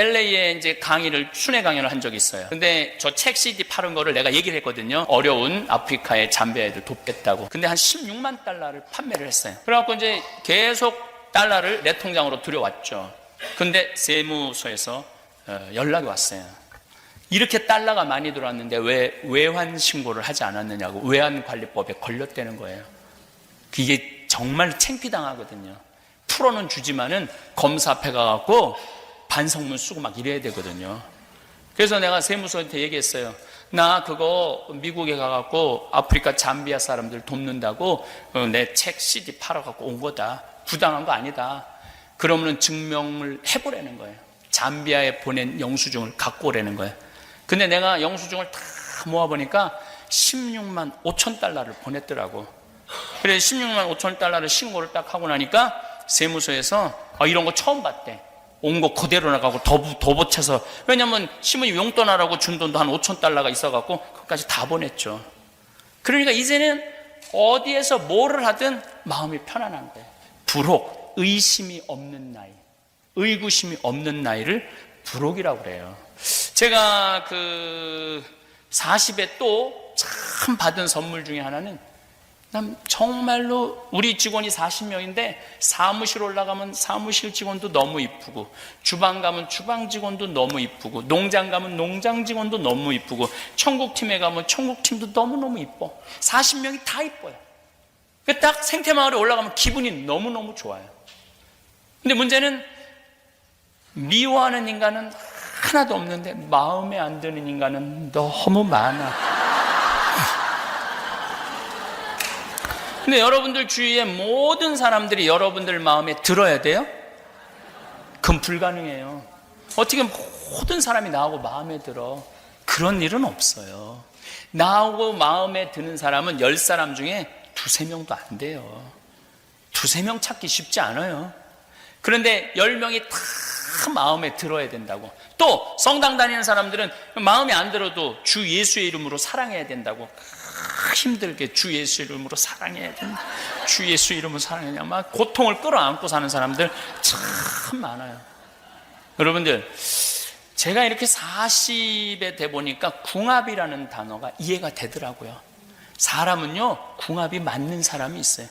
LA에 이제 순회 강연을 한 적이 있어요. 근데 저 책 CD 파는 거를 내가 얘기를 했거든요. 어려운 아프리카의 잠비아 애들 돕겠다고. 근데 한 16만 달러를 판매를 했어요. 그래갖고 이제 계속 달러를 내 통장으로 들여왔죠. 근데 세무서에서 연락이 왔어요. 이렇게 달러가 많이 들어왔는데 왜 외환 신고를 하지 않았느냐고. 외환관리법에 걸렸다는 거예요. 이게 정말 창피당하거든요. 프로는 주지만은 검사 앞에 가갖고 반성문 쓰고 막 이래야 되거든요. 그래서 내가 세무서한테 얘기했어요. 나 그거 미국에 가갖고 아프리카 잠비아 사람들 돕는다고 내 책 CD 팔아갖고 온 거다. 부당한 거 아니다. 그러면 증명을 해보라는 거예요. 잠비아에 보낸 영수증을 갖고 오라는 거예요. 근데 내가 영수증을 다 모아보니까 16만 5천 달러를 보냈더라고. 그래서 16만 5천 달러를 신고를 딱 하고 나니까 세무서에서 이런 거 처음 봤대. 온 거 그대로 나가고 더 보채서. 왜냐면 신부님 용돈 하라고 준 돈도 한 5천 달러가 있어갖고 그것까지 다 보냈죠. 그러니까 이제는 어디에서 뭐를 하든 마음이 편안한 거예요. 불혹, 의심이 없는 나이, 의구심이 없는 나이를 불혹이라고 그래요. 제가 40에 또 참 받은 선물 중에 하나는, 난 정말로 우리 직원이 40명인데 사무실 올라가면 사무실 직원도 너무 이쁘고, 주방 가면 주방 직원도 너무 이쁘고, 농장 가면 농장 직원도 너무 이쁘고, 청국팀에 가면 청국팀도 너무너무 이뻐. 40명이 다 이뻐요. 딱 생태마을에 올라가면 기분이 너무너무 좋아요. 근데 문제는 미워하는 인간은 하나도 없는데 마음에 안 드는 인간은 너무 많아. 근데 여러분들 주위에 모든 사람들이 여러분들 마음에 들어야 돼요? 그건 불가능해요. 어떻게 모든 사람이 나하고 마음에 들어? 그런 일은 없어요. 나하고 마음에 드는 사람은 10사람 중에 2-3명도 안 돼요. 2-3명 찾기 쉽지 않아요. 그런데 10명이 다 마음에 들어야 된다고. 또 성당 다니는 사람들은 마음에 안 들어도 주 예수의 이름으로 사랑해야 된다고. 힘들게 주 예수 이름으로 사랑해야 된다. 주 예수 이름으로 사랑해야. 막 고통을 끌어안고 사는 사람들 참 많아요. 여러분들, 제가 이렇게 40에 돼 보니까 궁합이라는 단어가 이해가 되더라고요. 사람은요, 궁합이 맞는 사람이 있어요.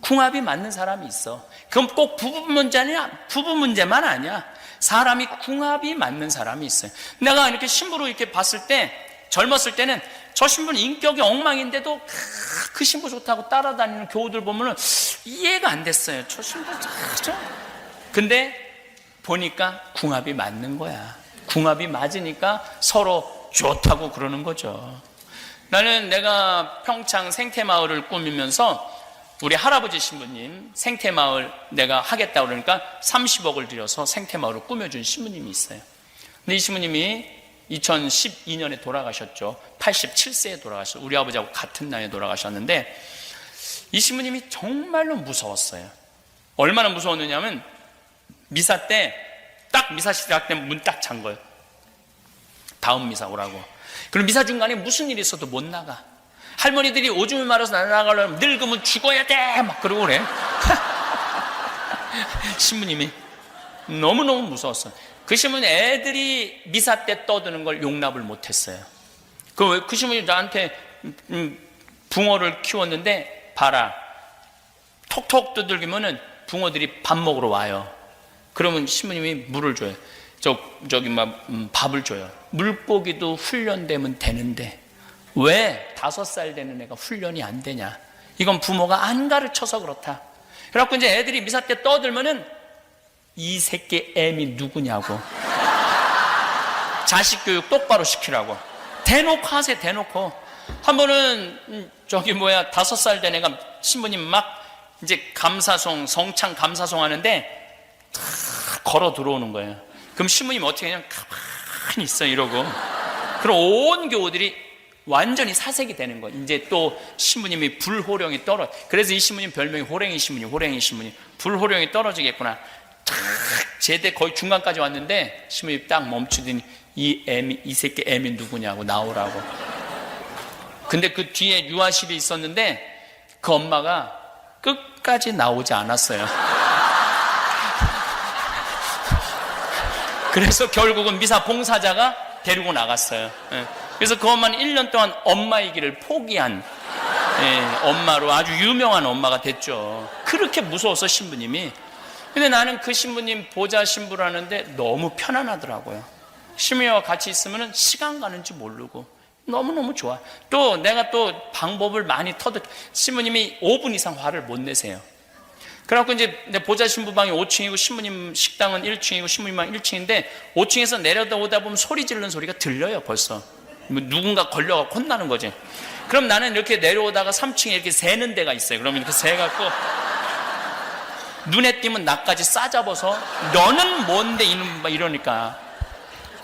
궁합이 맞는 사람이 있어. 그럼 꼭 부부 문제만 아니야. 사람이 궁합이 맞는 사람이 있어요. 내가 이렇게 신부로 이렇게 봤을 때, 젊었을 때는 저 신부는 인격이 엉망인데도 그 신부 좋다고 따라다니는 교우들 보면은 이해가 안 됐어요. 저 신부 근데 보니까 궁합이 맞는 거야. 궁합이 맞으니까 서로 좋다고 그러는 거죠. 나는 내가 평창 생태마을을 꾸미면서 우리 할아버지 신부님 생태마을 내가 하겠다고 그러니까 30억을 들여서 생태마을을 꾸며준 신부님이 있어요. 근데 이 신부님이 2012년에 돌아가셨죠. 87세에 돌아가셨어요. 우리 아버지하고 같은 나이에 돌아가셨는데, 이 신부님이 정말로 무서웠어요. 얼마나 무서웠느냐면, 미사 때 딱 미사 시작 때 문 딱 잠 거예요. 다음 미사 오라고. 그럼 미사 중간에 무슨 일이 있어도 못 나가. 할머니들이 오줌을 말아서 나가려면 늙으면 죽어야 돼 막 그러고 그래. 신부님이 너무너무 무서웠어요. 그 신부는 애들이 미사 때 떠드는 걸 용납을 못했어요. 그 신부님 나한테 붕어를 키웠는데, 봐라, 톡톡 두들기면은 붕어들이 밥 먹으러 와요. 그러면 신부님이 물을 줘요. 저기 막 밥을 줘요. 물고기도 훈련되면 되는데 왜 5살 되는 애가 훈련이 안 되냐? 이건 부모가 안 가르쳐서 그렇다. 그래갖고 이제 애들이 미사 때 떠들면은 이 새끼 애미 누구냐고. 자식 교육 똑바로 시키라고. 대놓고 하세요, 대놓고. 한 번은 5살 된 애가 신부님 막 이제 감사송, 성창 감사송 하는데 다 걸어 들어오는 거예요. 그럼 신부님 어떻게 그냥 가만히 있어 이러고. 그럼 온 교우들이 완전히 사색이 되는 거예요. 이제 또 신부님이 불호령이 떨어. 그래서 이 신부님 별명이 호랭이 신부님, 호랭이 신부님. 불호령이 떨어지겠구나. 탁 제대 거의 중간까지 왔는데 신부님이 딱 멈추더니 이 새끼 애미 누구냐고 나오라고. 근데 그 뒤에 유아실이 있었는데 그 엄마가 끝까지 나오지 않았어요. 그래서 결국은 미사 봉사자가 데리고 나갔어요. 예. 그래서 그것만 1년 동안 엄마이기를 포기한, 예, 엄마로 아주 유명한 엄마가 됐죠. 그렇게 무서워서 신부님이. 근데 나는 그 신부님 보좌 신부라는데 너무 편안하더라고요. 신부님과 같이 있으면 시간 가는지 모르고 너무너무 좋아. 또 내가 또 방법을 많이 신부님이 5분 이상 화를 못 내세요. 그래갖고 이제 내 보좌 신부방이 5층이고 신부님 식당은 1층이고 신부님방 1층인데 5층에서 내려오다 보면 소리 지르는 소리가 들려요. 벌써 누군가 걸려갖고 혼나는 거지. 그럼 나는 이렇게 내려오다가 3층에 이렇게 새는 데가 있어요. 그러면 이렇게 새갖고 눈에 띄면 나까지 싸잡아서 너는 뭔데 이놈 이러니까.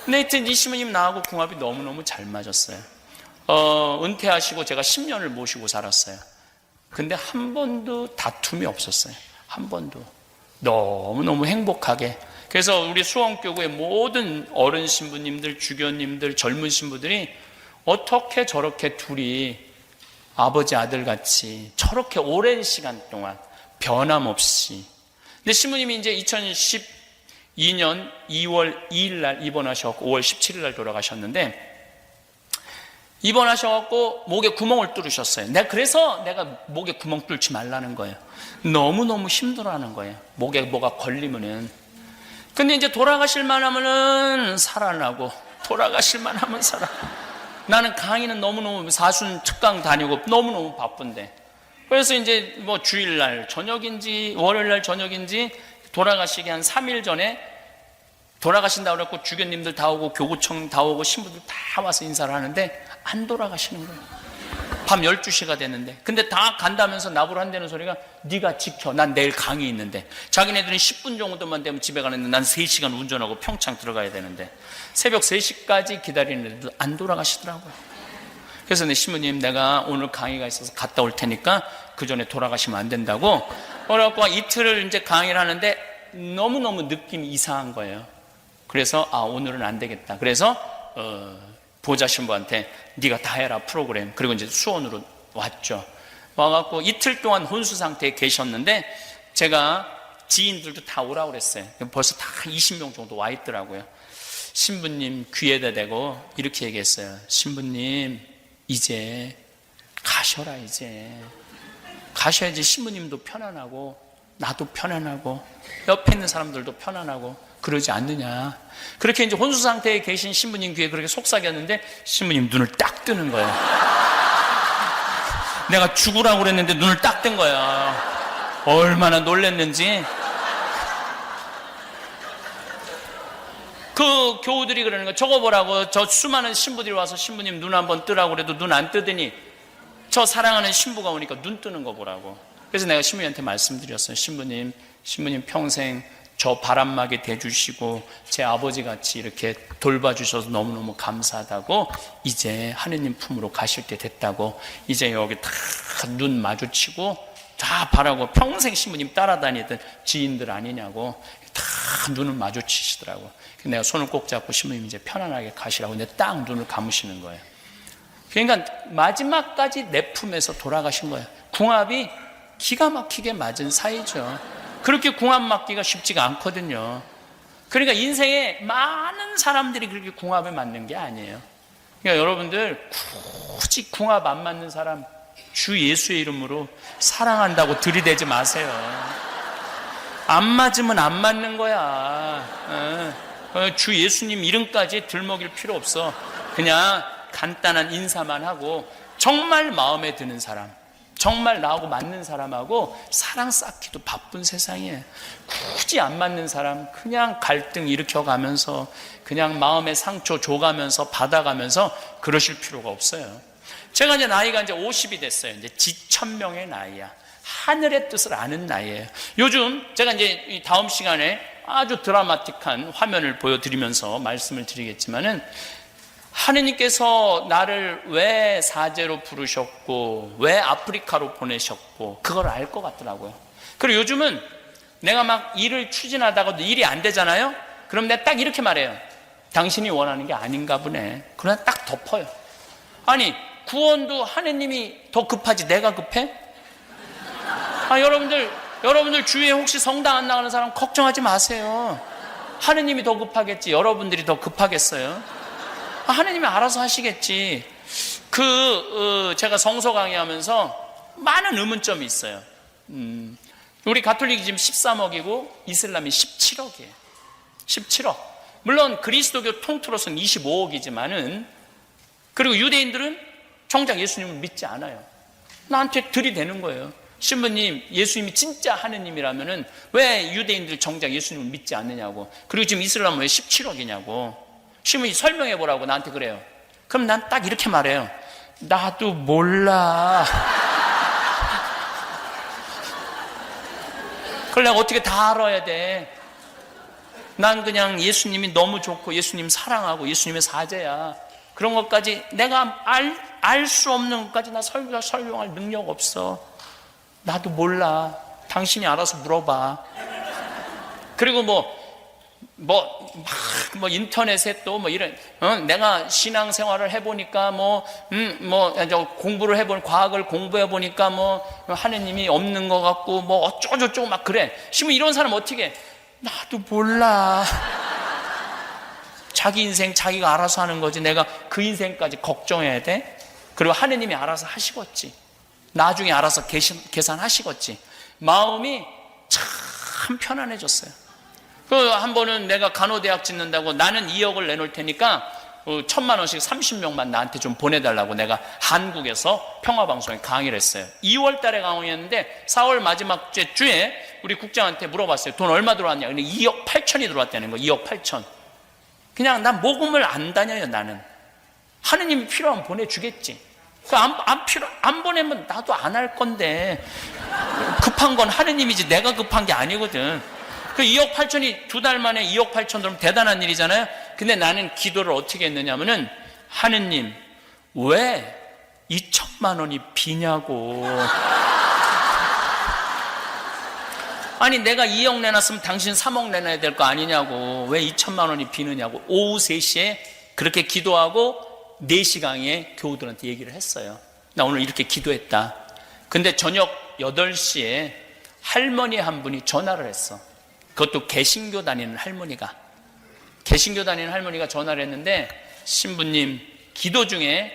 근데 하여튼 이 신부님 나하고 궁합이 너무너무 잘 맞았어요. 은퇴하시고 제가 10년을 모시고 살았어요. 근데 한 번도 다툼이 없었어요. 한 번도. 너무너무 행복하게. 그래서 우리 수원교구의 모든 어른 신부님들, 주교님들, 젊은 신부들이 어떻게 저렇게 둘이 아버지 아들 같이 저렇게 오랜 시간 동안 변함없이. 근데 신부님이 이제 2012년 2월 2일 날 입원하셔서 5월 17일 날 돌아가셨는데, 입원하셔갖고 목에 구멍을 뚫으셨어요. 그래서 내가 목에 구멍 뚫지 말라는 거예요. 너무너무 힘들어하는 거예요. 목에 뭐가 걸리면은. 근데 이제 돌아가실 만하면은 살아나고, 돌아가실 만하면 살아. 나는 강의는 너무너무 사순 특강 다니고 너무너무 바쁜데. 그래서 이제 뭐 주일날 저녁인지 월요일날 저녁인지 돌아가시기 한 3일 전에 돌아가신다고 그랬고 주교님들 다 오고 교구청 다 오고 신부들 다 와서 인사를 하는데 안 돌아가시는 거예요. 밤 12시가 됐는데. 근데 다 간다면서 나보러 한다는 소리가 네가 지켜. 난 내일 강의 있는데. 자기네들은 10분 정도만 되면 집에 가는데 난 3시간 운전하고 평창 들어가야 되는데 새벽 3시까지 기다리는데도 안 돌아가시더라고요. 그래서 내 신부님 내가 오늘 강의가 있어서 갔다 올 테니까 그 전에 돌아가시면 안 된다고. 그래갖고 이틀을 이제 강의를 하는데 너무너무 느낌이 이상한 거예요. 그래서 오늘은 안 되겠다. 그래서 보좌 신부한테 네가 다 해라 프로그램. 그리고 이제 수원으로 왔죠. 와갖고 이틀 동안 혼수 상태에 계셨는데 제가 지인들도 다 오라고 그랬어요. 벌써 다 20명 정도 와 있더라고요. 신부님 귀에다 대고 이렇게 얘기했어요. 신부님 이제 가셔라. 이제 가셔야지 신부님도 편안하고 나도 편안하고 옆에 있는 사람들도 편안하고 그러지 않느냐. 그렇게 이제 혼수 상태에 계신 신부님 귀에 그렇게 속삭였는데 신부님 눈을 딱 뜨는 거예요. 내가 죽으라고 그랬는데 눈을 딱 뜬 거야. 얼마나 놀랬는지. 그 교우들이 그러는 거야. 저거 보라고. 저 수많은 신부들이 와서 신부님 눈 한번 뜨라고 그래도 눈 안 뜨더니 저 사랑하는 신부가 오니까 눈 뜨는 거 보라고. 그래서 내가 신부님한테 말씀드렸어요. 신부님 평생 저 바람막이 대주시고 제 아버지같이 이렇게 돌봐주셔서 너무너무 감사하다고. 이제 하느님 품으로 가실 때 됐다고. 이제 여기 다 눈 마주치고 다 바라고. 평생 신부님 따라다니던 지인들 아니냐고 다 눈을 마주치시더라고. 내가 손을 꼭 잡고 신부님 이제 편안하게 가시라고. 근데 딱 눈을 감으시는 거예요. 그러니까 마지막까지 내 품에서 돌아가신 거예요. 궁합이 기가 막히게 맞은 사이죠. 그렇게 궁합 맞기가 쉽지가 않거든요. 그러니까 인생에 많은 사람들이 그렇게 궁합에 맞는 게 아니에요. 그러니까 여러분들 굳이 궁합 안 맞는 사람 주 예수의 이름으로 사랑한다고 들이대지 마세요. 안 맞으면 안 맞는 거야. 주 예수님 이름까지 들먹일 필요 없어. 그냥 간단한 인사만 하고 정말 마음에 드는 사람, 정말 나하고 맞는 사람하고 사랑 쌓기도 바쁜 세상에 굳이 안 맞는 사람 그냥 갈등 일으켜가면서 그냥 마음의 상처 줘가면서 받아가면서 그러실 필요가 없어요. 제가 이제 나이가 이제 50이 됐어요. 이제 지천명의 나이야. 하늘의 뜻을 아는 나이에요. 요즘 제가 이제 다음 시간에 아주 드라마틱한 화면을 보여드리면서 말씀을 드리겠지만은 하느님께서 나를 왜 사제로 부르셨고 왜 아프리카로 보내셨고 그걸 알 것 같더라고요. 그리고 요즘은 내가 막 일을 추진하다가도 일이 안 되잖아요. 그럼 내가 딱 이렇게 말해요. 당신이 원하는 게 아닌가 보네. 그러나 딱 덮어요. 아니 구원도 하느님이 더 급하지 내가 급해? 여러분들 주위에 혹시 성당 안 나가는 사람 걱정하지 마세요. 하느님이 더 급하겠지. 여러분들이 더 급하겠어요? 하느님이 알아서 하시겠지. 제가 성서 강의하면서 많은 의문점이 있어요. 우리 가톨릭이 지금 13억이고 이슬람이 17억이에요. 17억. 물론 그리스도교 통틀어서는 25억이지만은, 그리고 유대인들은 정작 예수님을 믿지 않아요. 나한테 들이대는 거예요. 신부님, 예수님이 진짜 하느님이라면은 왜 유대인들 정작 예수님을 믿지 않느냐고. 그리고 지금 이슬람은 왜 17억이냐고. 신부님 설명해 보라고 나한테 그래요. 그럼 난 딱 이렇게 말해요. 나도 몰라. 그걸 내가 어떻게 다 알아야 돼? 난 그냥 예수님이 너무 좋고 예수님 사랑하고 예수님의 사제야. 그런 것까지 내가 알 수 없는 것까지 나 설명할 능력 없어. 나도 몰라. 당신이 알아서 물어봐. 그리고 인터넷에 또 이런, 내가 신앙생활을 해보니까 공부를 해본, 과학을 공부해보니까 하느님이 없는 것 같고, 어쩌고저쩌고 막 그래. 지금 이런 사람 어떻게 해? 나도 몰라. 자기 인생 자기가 알아서 하는 거지. 내가 그 인생까지 걱정해야 돼? 그리고 하느님이 알아서 하시겠지. 나중에 알아서 계산하시겠지. 마음이 참 편안해졌어요. 한 번은 내가 간호대학 짓는다고 나는 2억을 내놓을 테니까 1,000만 원씩 30명만 나한테 좀 보내달라고 내가 한국에서 평화방송에 강의를 했어요. 2월 달에 강의했는데 4월 마지막 주에 우리 국장한테 물어봤어요. 돈 얼마 들어왔냐? 근데 2억 8천이 들어왔다는 거예요. 2억 8천. 그냥 난 모금을 안 다녀요, 나는. 하느님이 필요하면 보내주겠지. 안 보내면 나도 안 할 건데. 급한 건 하느님이지 내가 급한 게 아니거든. 그 2억 8천이 2달 만에 2억 8천 들으면 대단한 일이잖아요. 근데 나는 기도를 어떻게 했느냐면은, 하느님, 왜 2천만 원이 비냐고. 아니, 내가 2억 내놨으면 당신 3억 내놔야 될 거 아니냐고. 왜 2천만 원이 비느냐고. 오후 3시에 그렇게 기도하고 4시 강의에 교우들한테 얘기를 했어요. 나 오늘 이렇게 기도했다. 근데 저녁 8시에 할머니 한 분이 전화를 했어. 그것도 개신교 다니는 할머니가. 개신교 다니는 할머니가 전화를 했는데, 신부님, 기도 중에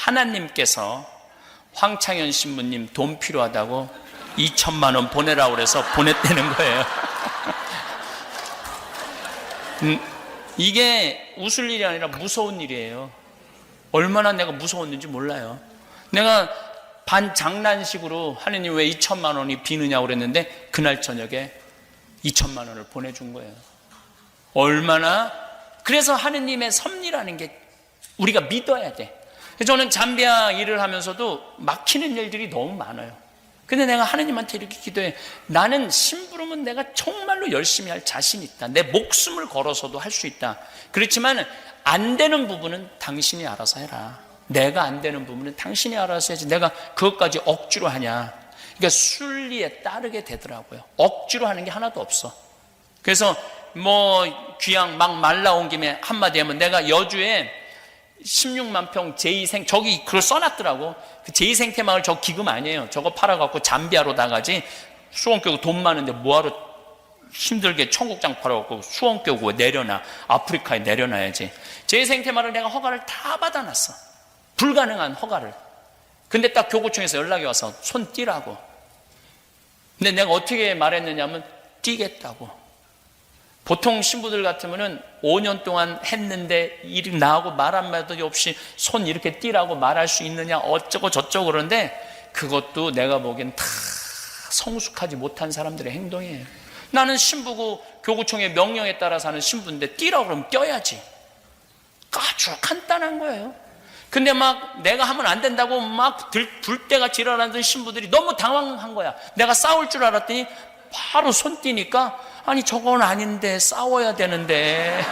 하나님께서 황창현 신부님 돈 필요하다고 2천만 원 보내라고 그래서 보냈다는 거예요. 이게 웃을 일이 아니라 무서운 일이에요. 얼마나 내가 무서웠는지 몰라요. 내가 반장난식으로 하느님 왜 2천만 원이 비느냐고 그랬는데, 그날 저녁에 2천만 원을 보내준 거예요. 얼마나. 그래서 하느님의 섭리라는 게 우리가 믿어야 돼. 저는 잠비아 일을 하면서도 막히는 일들이 너무 많아요. 근데 내가 하느님한테 이렇게 기도해. 나는 심부름은 내가 정말로 열심히 할 자신이 있다. 내 목숨을 걸어서도 할 수 있다. 그렇지만 안 되는 부분은 당신이 알아서 해라. 내가 안 되는 부분은 당신이 알아서 해야지. 내가 그것까지 억지로 하냐. 그러니까 순리에 따르게 되더라고요. 억지로 하는 게 하나도 없어. 그래서 귀양 막 말라온 김에 한마디 하면, 내가 여주에 16만 평 제2생, 저기 그걸 써놨더라고. 그 제2생태마을 저 기금 아니에요. 저거 팔아갖고 잠비아로 나가지. 수원교구 돈 많은데 뭐하러 힘들게 청국장 팔아갖고 수원교구에 내려놔. 아프리카에 내려놔야지. 제2생태마을을 내가 허가를 다 받아놨어. 불가능한 허가를. 근데 딱 교구청에서 연락이 와서 손 띄라고. 근데 내가 어떻게 말했느냐면, 띄겠다고. 보통 신부들 같으면은 5년 동안 했는데 일이 나하고 말 한마디 없이 손 이렇게 띄라고 말할 수 있느냐, 어쩌고 저쩌고. 그러는데 그것도 내가 보기엔 다 성숙하지 못한 사람들의 행동이에요. 나는 신부고 교구청의 명령에 따라서 하는 신부인데 띄라고 그러면 띄어야지. 아주 간단한 거예요. 근데 막 내가 하면 안 된다고 막 불때같이 일어나던 신부들이 너무 당황한 거야. 내가 싸울 줄 알았더니 바로 손 띄니까, 아니 저건 아닌데 싸워야 되는데.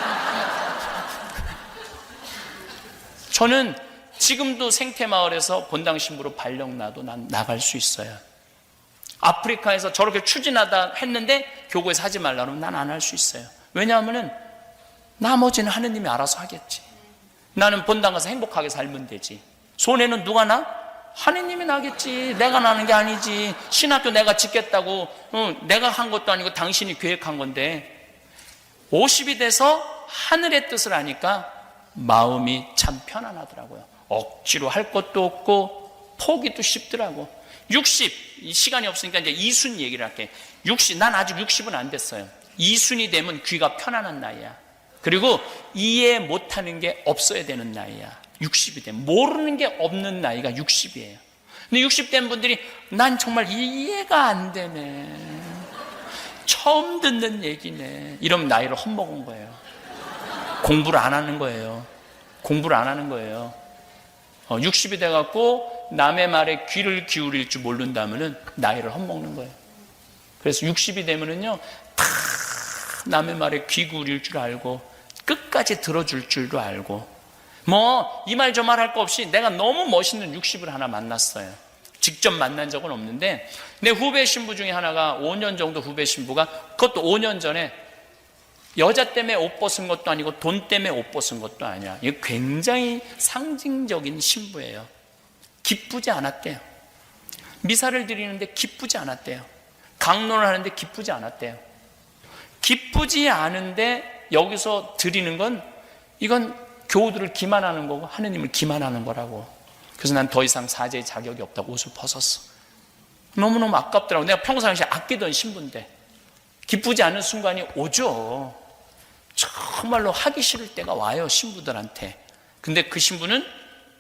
저는 지금도 생태마을에서 본당 신부로 발령 나도 난 나갈 수 있어요. 아프리카에서 저렇게 추진하다 했는데 교구에서 하지 말라 그러면 난 안 할 수 있어요. 왜냐하면은 나머지는 하느님이 알아서 하겠지. 나는 본당 가서 행복하게 살면 되지. 손해는 누가 나? 하느님이 나겠지. 내가 나는 게 아니지. 신학교 내가 짓겠다고 내가 한 것도 아니고 당신이 계획한 건데. 50이 돼서 하늘의 뜻을 아니까 마음이 참 편안하더라고요. 억지로 할 것도 없고 포기도 쉽더라고. 60, 이 시간이 없으니까 이제 이순 얘기를 할게. 60, 난 아직 60은 안 됐어요. 이순이 되면 귀가 편안한 나이야. 그리고 이해 못하는 게 없어야 되는 나이야. 60이 되면 모르는 게 없는 나이가 60이에요. 근데 60 된 분들이 난 정말 이해가 안 되네, 처음 듣는 얘기네, 이러면 나이를 헛먹은 거예요. 공부를 안 하는 거예요. 공부를 안 하는 거예요. 60이 돼갖고 남의 말에 귀를 기울일 줄 모른다면은 나이를 헛먹는 거예요. 그래서 60이 되면은요, 다 남의 말에 귀 기울일 줄 알고 끝까지 들어줄 줄도 알고, 뭐 이 말 저 말 할 거 없이 내가 너무 멋있는 60을 하나 만났어요. 직접 만난 적은 없는데 내 후배 신부 중에 하나가 5년 정도 후배 신부가, 그것도 5년 전에 여자 때문에 옷 벗은 것도 아니고 돈 때문에 옷 벗은 것도 아니야. 이게 굉장히 상징적인 신부예요. 기쁘지 않았대요. 미사를 드리는데 기쁘지 않았대요. 강론을 하는데 기쁘지 않았대요. 기쁘지 않은데 여기서 드리는 건, 이건 교우들을 기만하는 거고 하느님을 기만하는 거라고. 그래서 난 더 이상 사제의 자격이 없다고 옷을 벗었어. 너무너무 아깝더라고. 내가 평상시에 아끼던 신부인데 기쁘지 않은 순간이 오죠. 정말로 하기 싫을 때가 와요, 신부들한테. 근데 그 신부는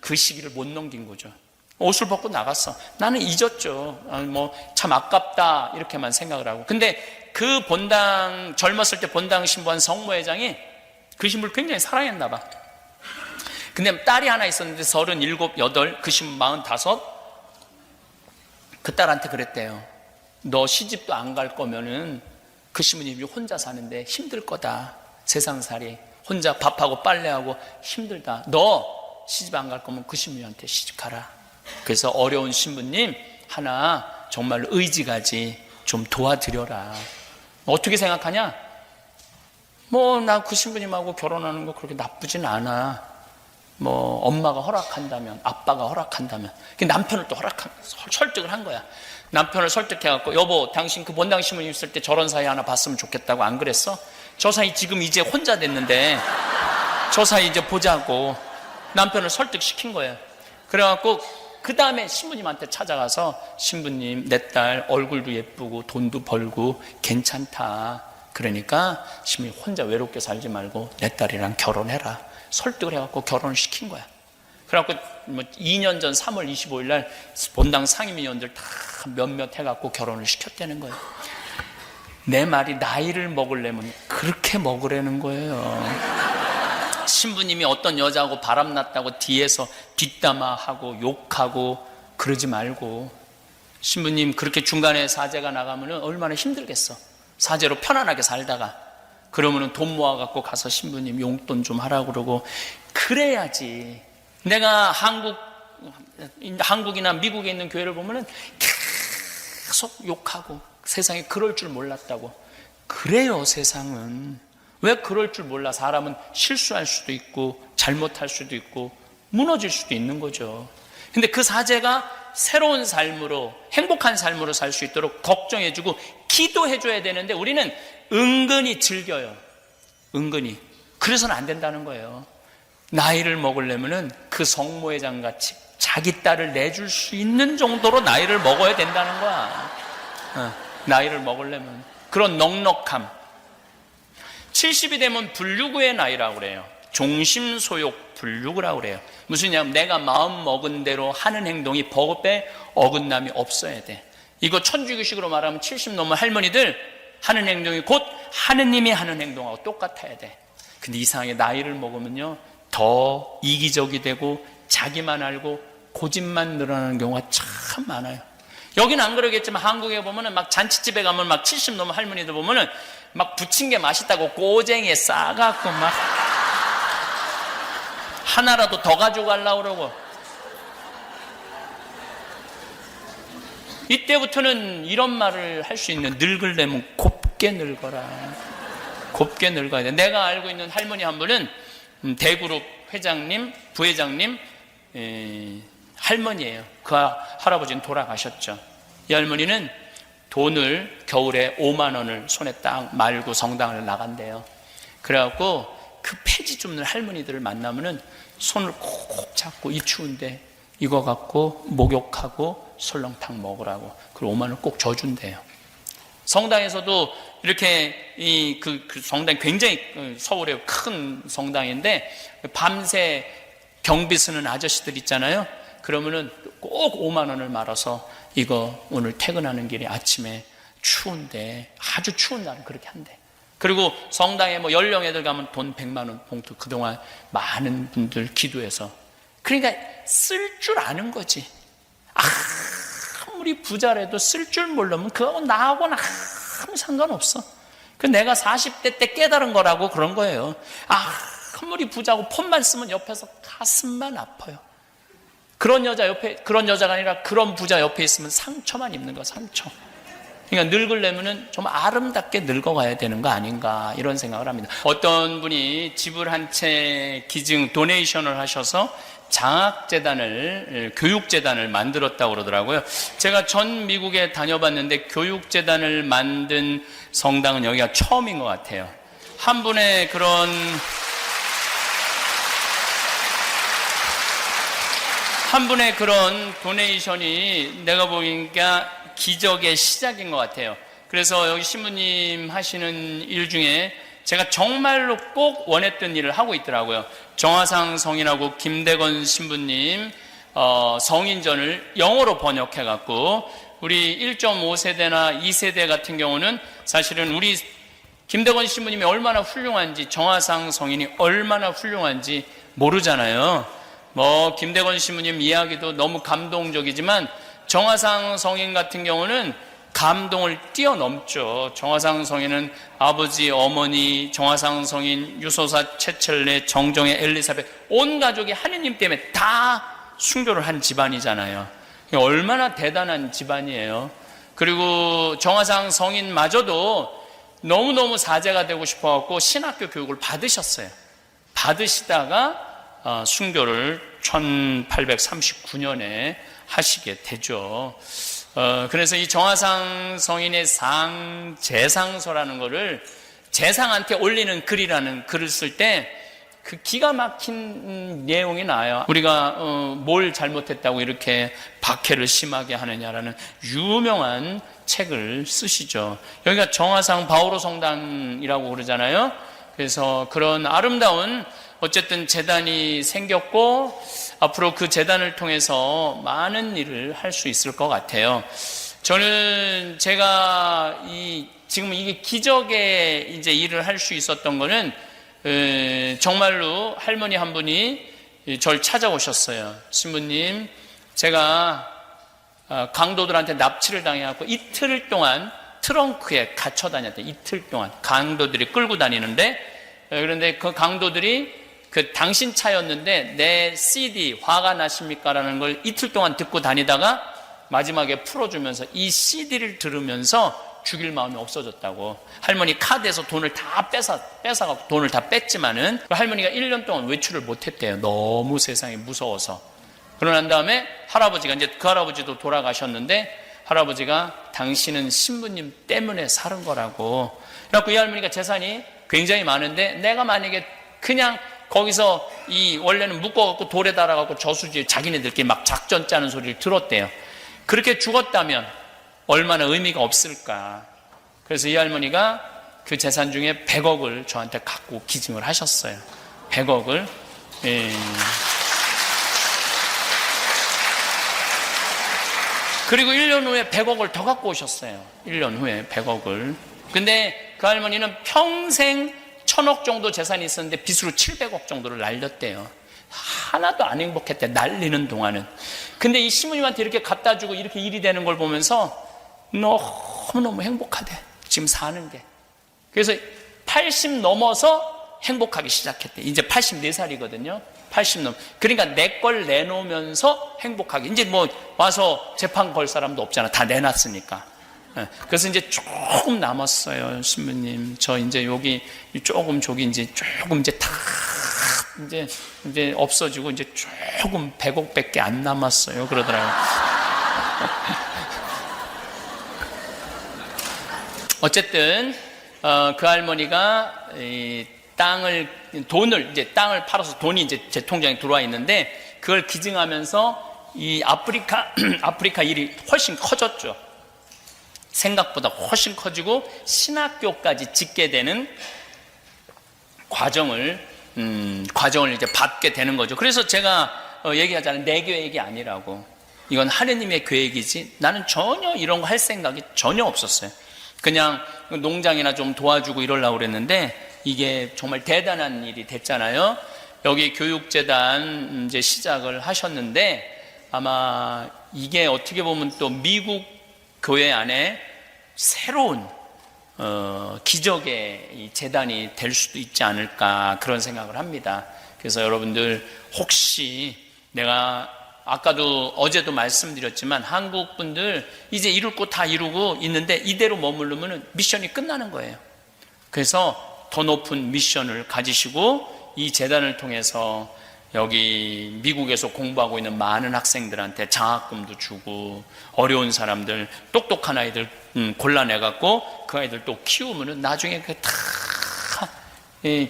그 시기를 못 넘긴 거죠. 옷을 벗고 나갔어. 나는 잊었죠. 뭐 참 아깝다 이렇게만 생각을 하고. 근데 그 본당, 젊었을 때 본당 신부한 성모회장이 그 신부를 굉장히 사랑했나 봐. 근데 딸이 하나 있었는데 37, 8, 그 신부 45. 그 딸한테 그랬대요. 너 시집도 안 갈 거면은 그 신부님이 혼자 사는데 힘들 거다. 세상살이 혼자 밥하고 빨래하고 힘들다. 너 시집 안 갈 거면 그 신부님한테 시집 가라. 그래서 어려운 신부님 하나 정말 의지가지 좀 도와드려라. 어떻게 생각하냐? 뭐 나 그 신부님하고 결혼하는 거 그렇게 나쁘진 않아. 뭐 엄마가 허락한다면, 아빠가 허락한다면. 남편을 또 설득을 한 거야. 남편을 설득해갖고, 여보 당신 그 본당 신부님 있을 때 저런 사이 하나 봤으면 좋겠다고 안 그랬어? 저 사이 지금 이제 혼자 됐는데 저 사이 이제 보자고 남편을 설득시킨 거예요. 그래갖고 그 다음에 신부님한테 찾아가서, 신부님 내 딸 얼굴도 예쁘고 돈도 벌고 괜찮다. 그러니까 신부님 혼자 외롭게 살지 말고 내 딸이랑 결혼해라. 설득을 해갖고 결혼을 시킨 거야. 그래갖고 뭐 2년 전 3월 25일 날 본당 상임위원들 다 몇몇 해갖고 결혼을 시켰다는 거예요. 내 말이 나이를 먹으려면 그렇게 먹으라는 거예요. 신부님이 어떤 여자하고 바람났다고 뒤에서 뒷담화하고 욕하고 그러지 말고, 신부님 그렇게 중간에 사제가 나가면 얼마나 힘들겠어. 사제로 편안하게 살다가 그러면은 돈 모아갖고 가서 신부님 용돈 좀 하라고 그러고 그래야지. 내가 한국이나 미국에 있는 교회를 보면은 계속 욕하고 세상에 그럴 줄 몰랐다고. 그래요, 세상은. 왜 그럴 줄 몰라? 사람은 실수할 수도 있고 잘못할 수도 있고 무너질 수도 있는 거죠. 근데 그 사제가 새로운 삶으로, 행복한 삶으로 살 수 있도록 걱정해주고 기도해줘야 되는데 우리는 은근히 즐겨요. 은근히. 그래서는 안 된다는 거예요. 나이를 먹으려면은 그 성모회장 같이 자기 딸을 내줄 수 있는 정도로 나이를 먹어야 된다는 거야. 나이를 먹으려면. 그런 넉넉함. 70이 되면 불유구의 나이라고 그래요. 종심소욕 불유구라고 그래요. 무슨 얘기냐면 내가 마음 먹은 대로 하는 행동이 법에 어긋남이 없어야 돼. 이거 천주교식으로 말하면 70 넘은 할머니들 하는 행동이 곧 하느님이 하는 행동하고 똑같아야 돼. 근데 이상하게 나이를 먹으면요 더 이기적이 되고 자기만 알고 고집만 늘어나는 경우가 참 많아요. 여기는 안 그러겠지만 한국에 보면은 막 잔치집에 가면 막 70 넘은 할머니들 보면은 막 부친 게 맛있다고 꼬쟁이에 싸갖고 막 하나라도 더 가져가려고 그러고. 이때부터는 이런 말을 할 수 있는, 늙으려면 곱게 늙어라. 곱게 늙어야 돼. 내가 알고 있는 할머니 한 분은 대그룹 회장님, 부회장님 할머니예요. 그 할아버지는 돌아가셨죠. 이 할머니는 돈을 겨울에 5만 원을 손에 딱 말고 성당을 나간대요. 그래갖고 그 폐지 줍는 할머니들을 만나면은 손을 콕 잡고 이 추운데 이거 갖고 목욕하고 설렁탕 먹으라고, 그리고 5만 원 꼭 줘준대요. 성당에서도 이렇게 그 성당 굉장히 서울의 큰 성당인데 밤새 경비 쓰는 아저씨들 있잖아요. 그러면은 꼭 5만 원을 말아서 이거 오늘 퇴근하는 길에 아침에 추운데, 아주 추운 날은 그렇게 한대. 그리고 성당에 뭐 연령 애들 가면 돈 100만 원 봉투 그동안 많은 분들 기도해서, 그러니까 쓸 줄 아는 거지. 아무리 부자라도 쓸 줄 모르면 그거하고 나하고는 아무 상관없어. 그 내가 40대 때 깨달은 거라고 그런 거예요. 아무리 부자고 폰만 쓰면 옆에서 가슴만 아파요. 그런 여자가 아니라 그런 부자 옆에 있으면 상처만 입는 거야, 상처. 그러니까 늙으려면은 좀 아름답게 늙어가야 되는 거 아닌가, 이런 생각을 합니다. 어떤 분이 집을 한 채 기증 도네이션을 하셔서 장학재단을, 교육재단을 만들었다고 그러더라고요. 제가 전 미국에 다녀봤는데 교육재단을 만든 성당은 여기가 처음인 것 같아요. 한 분의 그런 도네이션이 내가 보니까 기적의 시작인 것 같아요. 그래서 여기 신부님 하시는 일 중에 제가 정말로 꼭 원했던 일을 하고 있더라고요. 정화상 성인하고 김대건 신부님 성인전을 영어로 번역해갖고 우리 1.5세대나 2세대 같은 경우는 사실은 우리 김대건 신부님이 얼마나 훌륭한지, 정화상 성인이 얼마나 훌륭한지 모르잖아요. 뭐 김대건 신부님 이야기도 너무 감동적이지만 정화상 성인 같은 경우는 감동을 뛰어넘죠. 정화상 성인은 아버지, 어머니, 정화상 성인, 유소사, 최철래, 정정혜, 엘리사벳 온 가족이 하느님 때문에 다 순교를 한 집안이잖아요. 얼마나 대단한 집안이에요. 그리고 정화상 성인마저도 너무너무 사제가 되고 싶어갖고 신학교 교육을 받으셨어요. 받으시다가 순교를 1839년에 하시게 되죠. 그래서 이 정화상 성인의 재상서라는 거를 재상한테 올리는 글이라는 글을 쓸 때 그 기가 막힌 내용이 나와요. 우리가 뭘 잘못했다고 이렇게 박해를 심하게 하느냐라는 유명한 책을 쓰시죠. 여기가 정화상 바오로 성당이라고 그러잖아요. 그래서 그런 아름다운 어쨌든 재단이 생겼고 앞으로 그 재단을 통해서 많은 일을 할 수 있을 것 같아요. 저는 제가 지금 이게 기적의 이제 일을 할 수 있었던 거는 정말로 할머니 한 분이 저를 찾아오셨어요. 신부님, 제가 강도들한테 납치를 당해갖고 이틀 동안 트렁크에 갇혀 다녔대요. 이틀 동안 강도들이 끌고 다니는데, 그런데 그 강도들이 당신 차였는데 내 CD 화가 나십니까? 라는 걸 이틀 동안 듣고 다니다가 마지막에 풀어주면서 이 CD를 들으면서 죽일 마음이 없어졌다고. 할머니 카드에서 돈을 다 뺏어갖고 돈을 다 뺐지만은 할머니가 1년 동안 외출을 못했대요. 너무 세상이 무서워서. 그러고 난 다음에 할아버지가, 이제 그 할아버지도 돌아가셨는데 할아버지가 당신은 신부님 때문에 사는 거라고. 그래갖고 이 할머니가 재산이 굉장히 많은데 내가 만약에 그냥 거기서 원래는 묶어갖고 돌에 달아갖고 저수지에 자기네들끼리 막 작전 짜는 소리를 들었대요. 그렇게 죽었다면 얼마나 의미가 없을까. 그래서 이 할머니가 그 재산 중에 100억을 저한테 갖고 기증을 하셨어요. 100억을. 그리고 1년 후에 100억을 더 갖고 오셨어요. 1년 후에 100억을. 근데 그 할머니는 평생 1000억 정도 재산이 있었는데 빚으로 700억 정도를 날렸대요. 하나도 안 행복했대, 날리는 동안은. 근데 이 신부님한테 이렇게 갖다 주고 이렇게 일이 되는 걸 보면서 너무너무 행복하대, 지금 사는 게. 그래서 80 넘어서 행복하기 시작했대. 이제 84살이거든요. 80 넘. 그러니까 내 걸 내놓으면서 행복하게. 이제 뭐 와서 재판 걸 사람도 없잖아. 다 내놨으니까. 그래서 이제 조금 남았어요. 신부님, 저 이제 여기 조금 저기 이제 조금 이제 다 이제 없어지고 이제 조금 100억밖에 안 남았어요. 그러더라고요. 어쨌든 그 할머니가 땅을 팔아서 돈이 이제 제 통장에 들어와 있는데 그걸 기증하면서 이 아프리카 일이 훨씬 커졌죠. 생각보다 훨씬 커지고 신학교까지 짓게 되는 과정을 이제 받게 되는 거죠. 그래서 제가 얘기하잖아요. 내 계획이 아니라고. 이건 하느님의 계획이지 나는 전혀 이런 거 할 생각이 전혀 없었어요. 그냥 농장이나 좀 도와주고 이러려고 그랬는데 이게 정말 대단한 일이 됐잖아요. 여기 교육재단 이제 시작을 하셨는데 아마 이게 어떻게 보면 또 미국 교회 안에 새로운 기적의 이 재단이 될 수도 있지 않을까 그런 생각을 합니다. 그래서 여러분들 혹시 내가 아까도 어제도 말씀드렸지만 한국 분들 이제 이룰 거 다 이루고 있는데 이대로 머무르면 미션이 끝나는 거예요. 그래서 더 높은 미션을 가지시고 이 재단을 통해서 여기 미국에서 공부하고 있는 많은 학생들한테 장학금도 주고 어려운 사람들 똑똑한 아이들 골라내갖고 그 아이들 또 키우면은 나중에 그게 다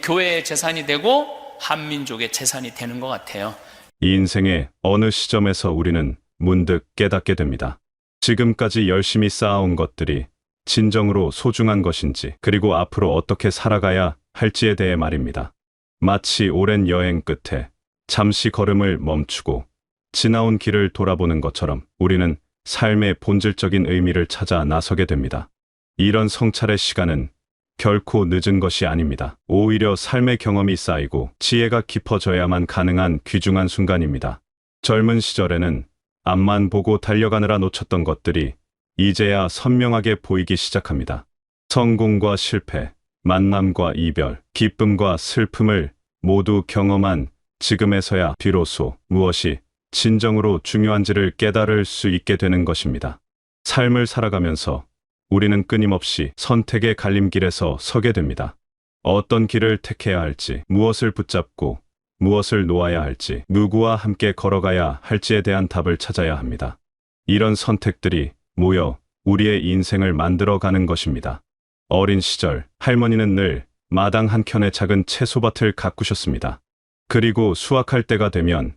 교회의 재산이 되고 한민족의 재산이 되는 것 같아요. 이 인생의 어느 시점에서 우리는 문득 깨닫게 됩니다. 지금까지 열심히 쌓아온 것들이 진정으로 소중한 것인지, 그리고 앞으로 어떻게 살아가야 할지에 대해 말입니다. 마치 오랜 여행 끝에 잠시 걸음을 멈추고 지나온 길을 돌아보는 것처럼 우리는 삶의 본질적인 의미를 찾아 나서게 됩니다. 이런 성찰의 시간은 결코 늦은 것이 아닙니다. 오히려 삶의 경험이 쌓이고 지혜가 깊어져야만 가능한 귀중한 순간입니다. 젊은 시절에는 앞만 보고 달려가느라 놓쳤던 것들이 이제야 선명하게 보이기 시작합니다. 성공과 실패, 만남과 이별, 기쁨과 슬픔을 모두 경험한 지금에서야 비로소 무엇이 진정으로 중요한지를 깨달을 수 있게 되는 것입니다. 삶을 살아가면서 우리는 끊임없이 선택의 갈림길에서 서게 됩니다. 어떤 길을 택해야 할지, 무엇을 붙잡고 무엇을 놓아야 할지, 누구와 함께 걸어가야 할지에 대한 답을 찾아야 합니다. 이런 선택들이 모여 우리의 인생을 만들어가는 것입니다. 어린 시절 할머니는 늘 마당 한켠에 작은 채소밭을 가꾸셨습니다. 그리고 수확할 때가 되면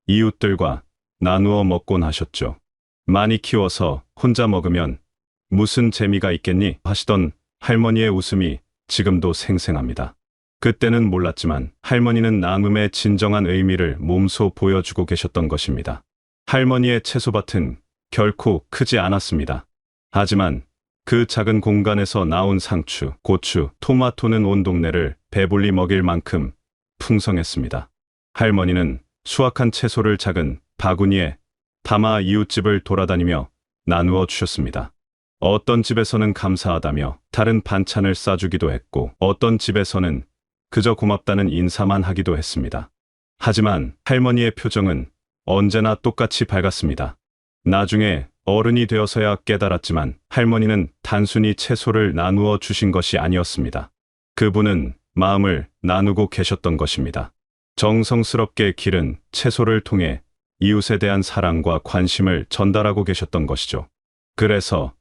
이웃들과 나누어 먹곤 하셨죠. 많이 키워서 혼자 먹으면 무슨 재미가 있겠니? 하시던 할머니의 웃음이 지금도 생생합니다. 그때는 몰랐지만 할머니는 나눔의 진정한 의미를 몸소 보여주고 계셨던 것입니다. 할머니의 채소밭은 결코 크지 않았습니다. 하지만 그 작은 공간에서 나온 상추, 고추, 토마토는 온 동네를 배불리 먹일 만큼 풍성했습니다. 할머니는 수확한 채소를 작은 바구니에 담아 이웃집을 돌아다니며 나누어 주셨습니다. 어떤 집에서는 감사하다며 다른 반찬을 싸주기도 했고, 어떤 집에서는 그저 고맙다는 인사만 하기도 했습니다. 하지만 할머니의 표정은 언제나 똑같이 밝았습니다. 나중에 어른이 되어서야 깨달았지만 할머니는 단순히 채소를 나누어 주신 것이 아니었습니다. 그분은 마음을 나누고 계셨던 것입니다. 정성스럽게 기른 채소를 통해 이웃에 대한 사랑과 관심을 전달하고 계셨던 것이죠. 그래서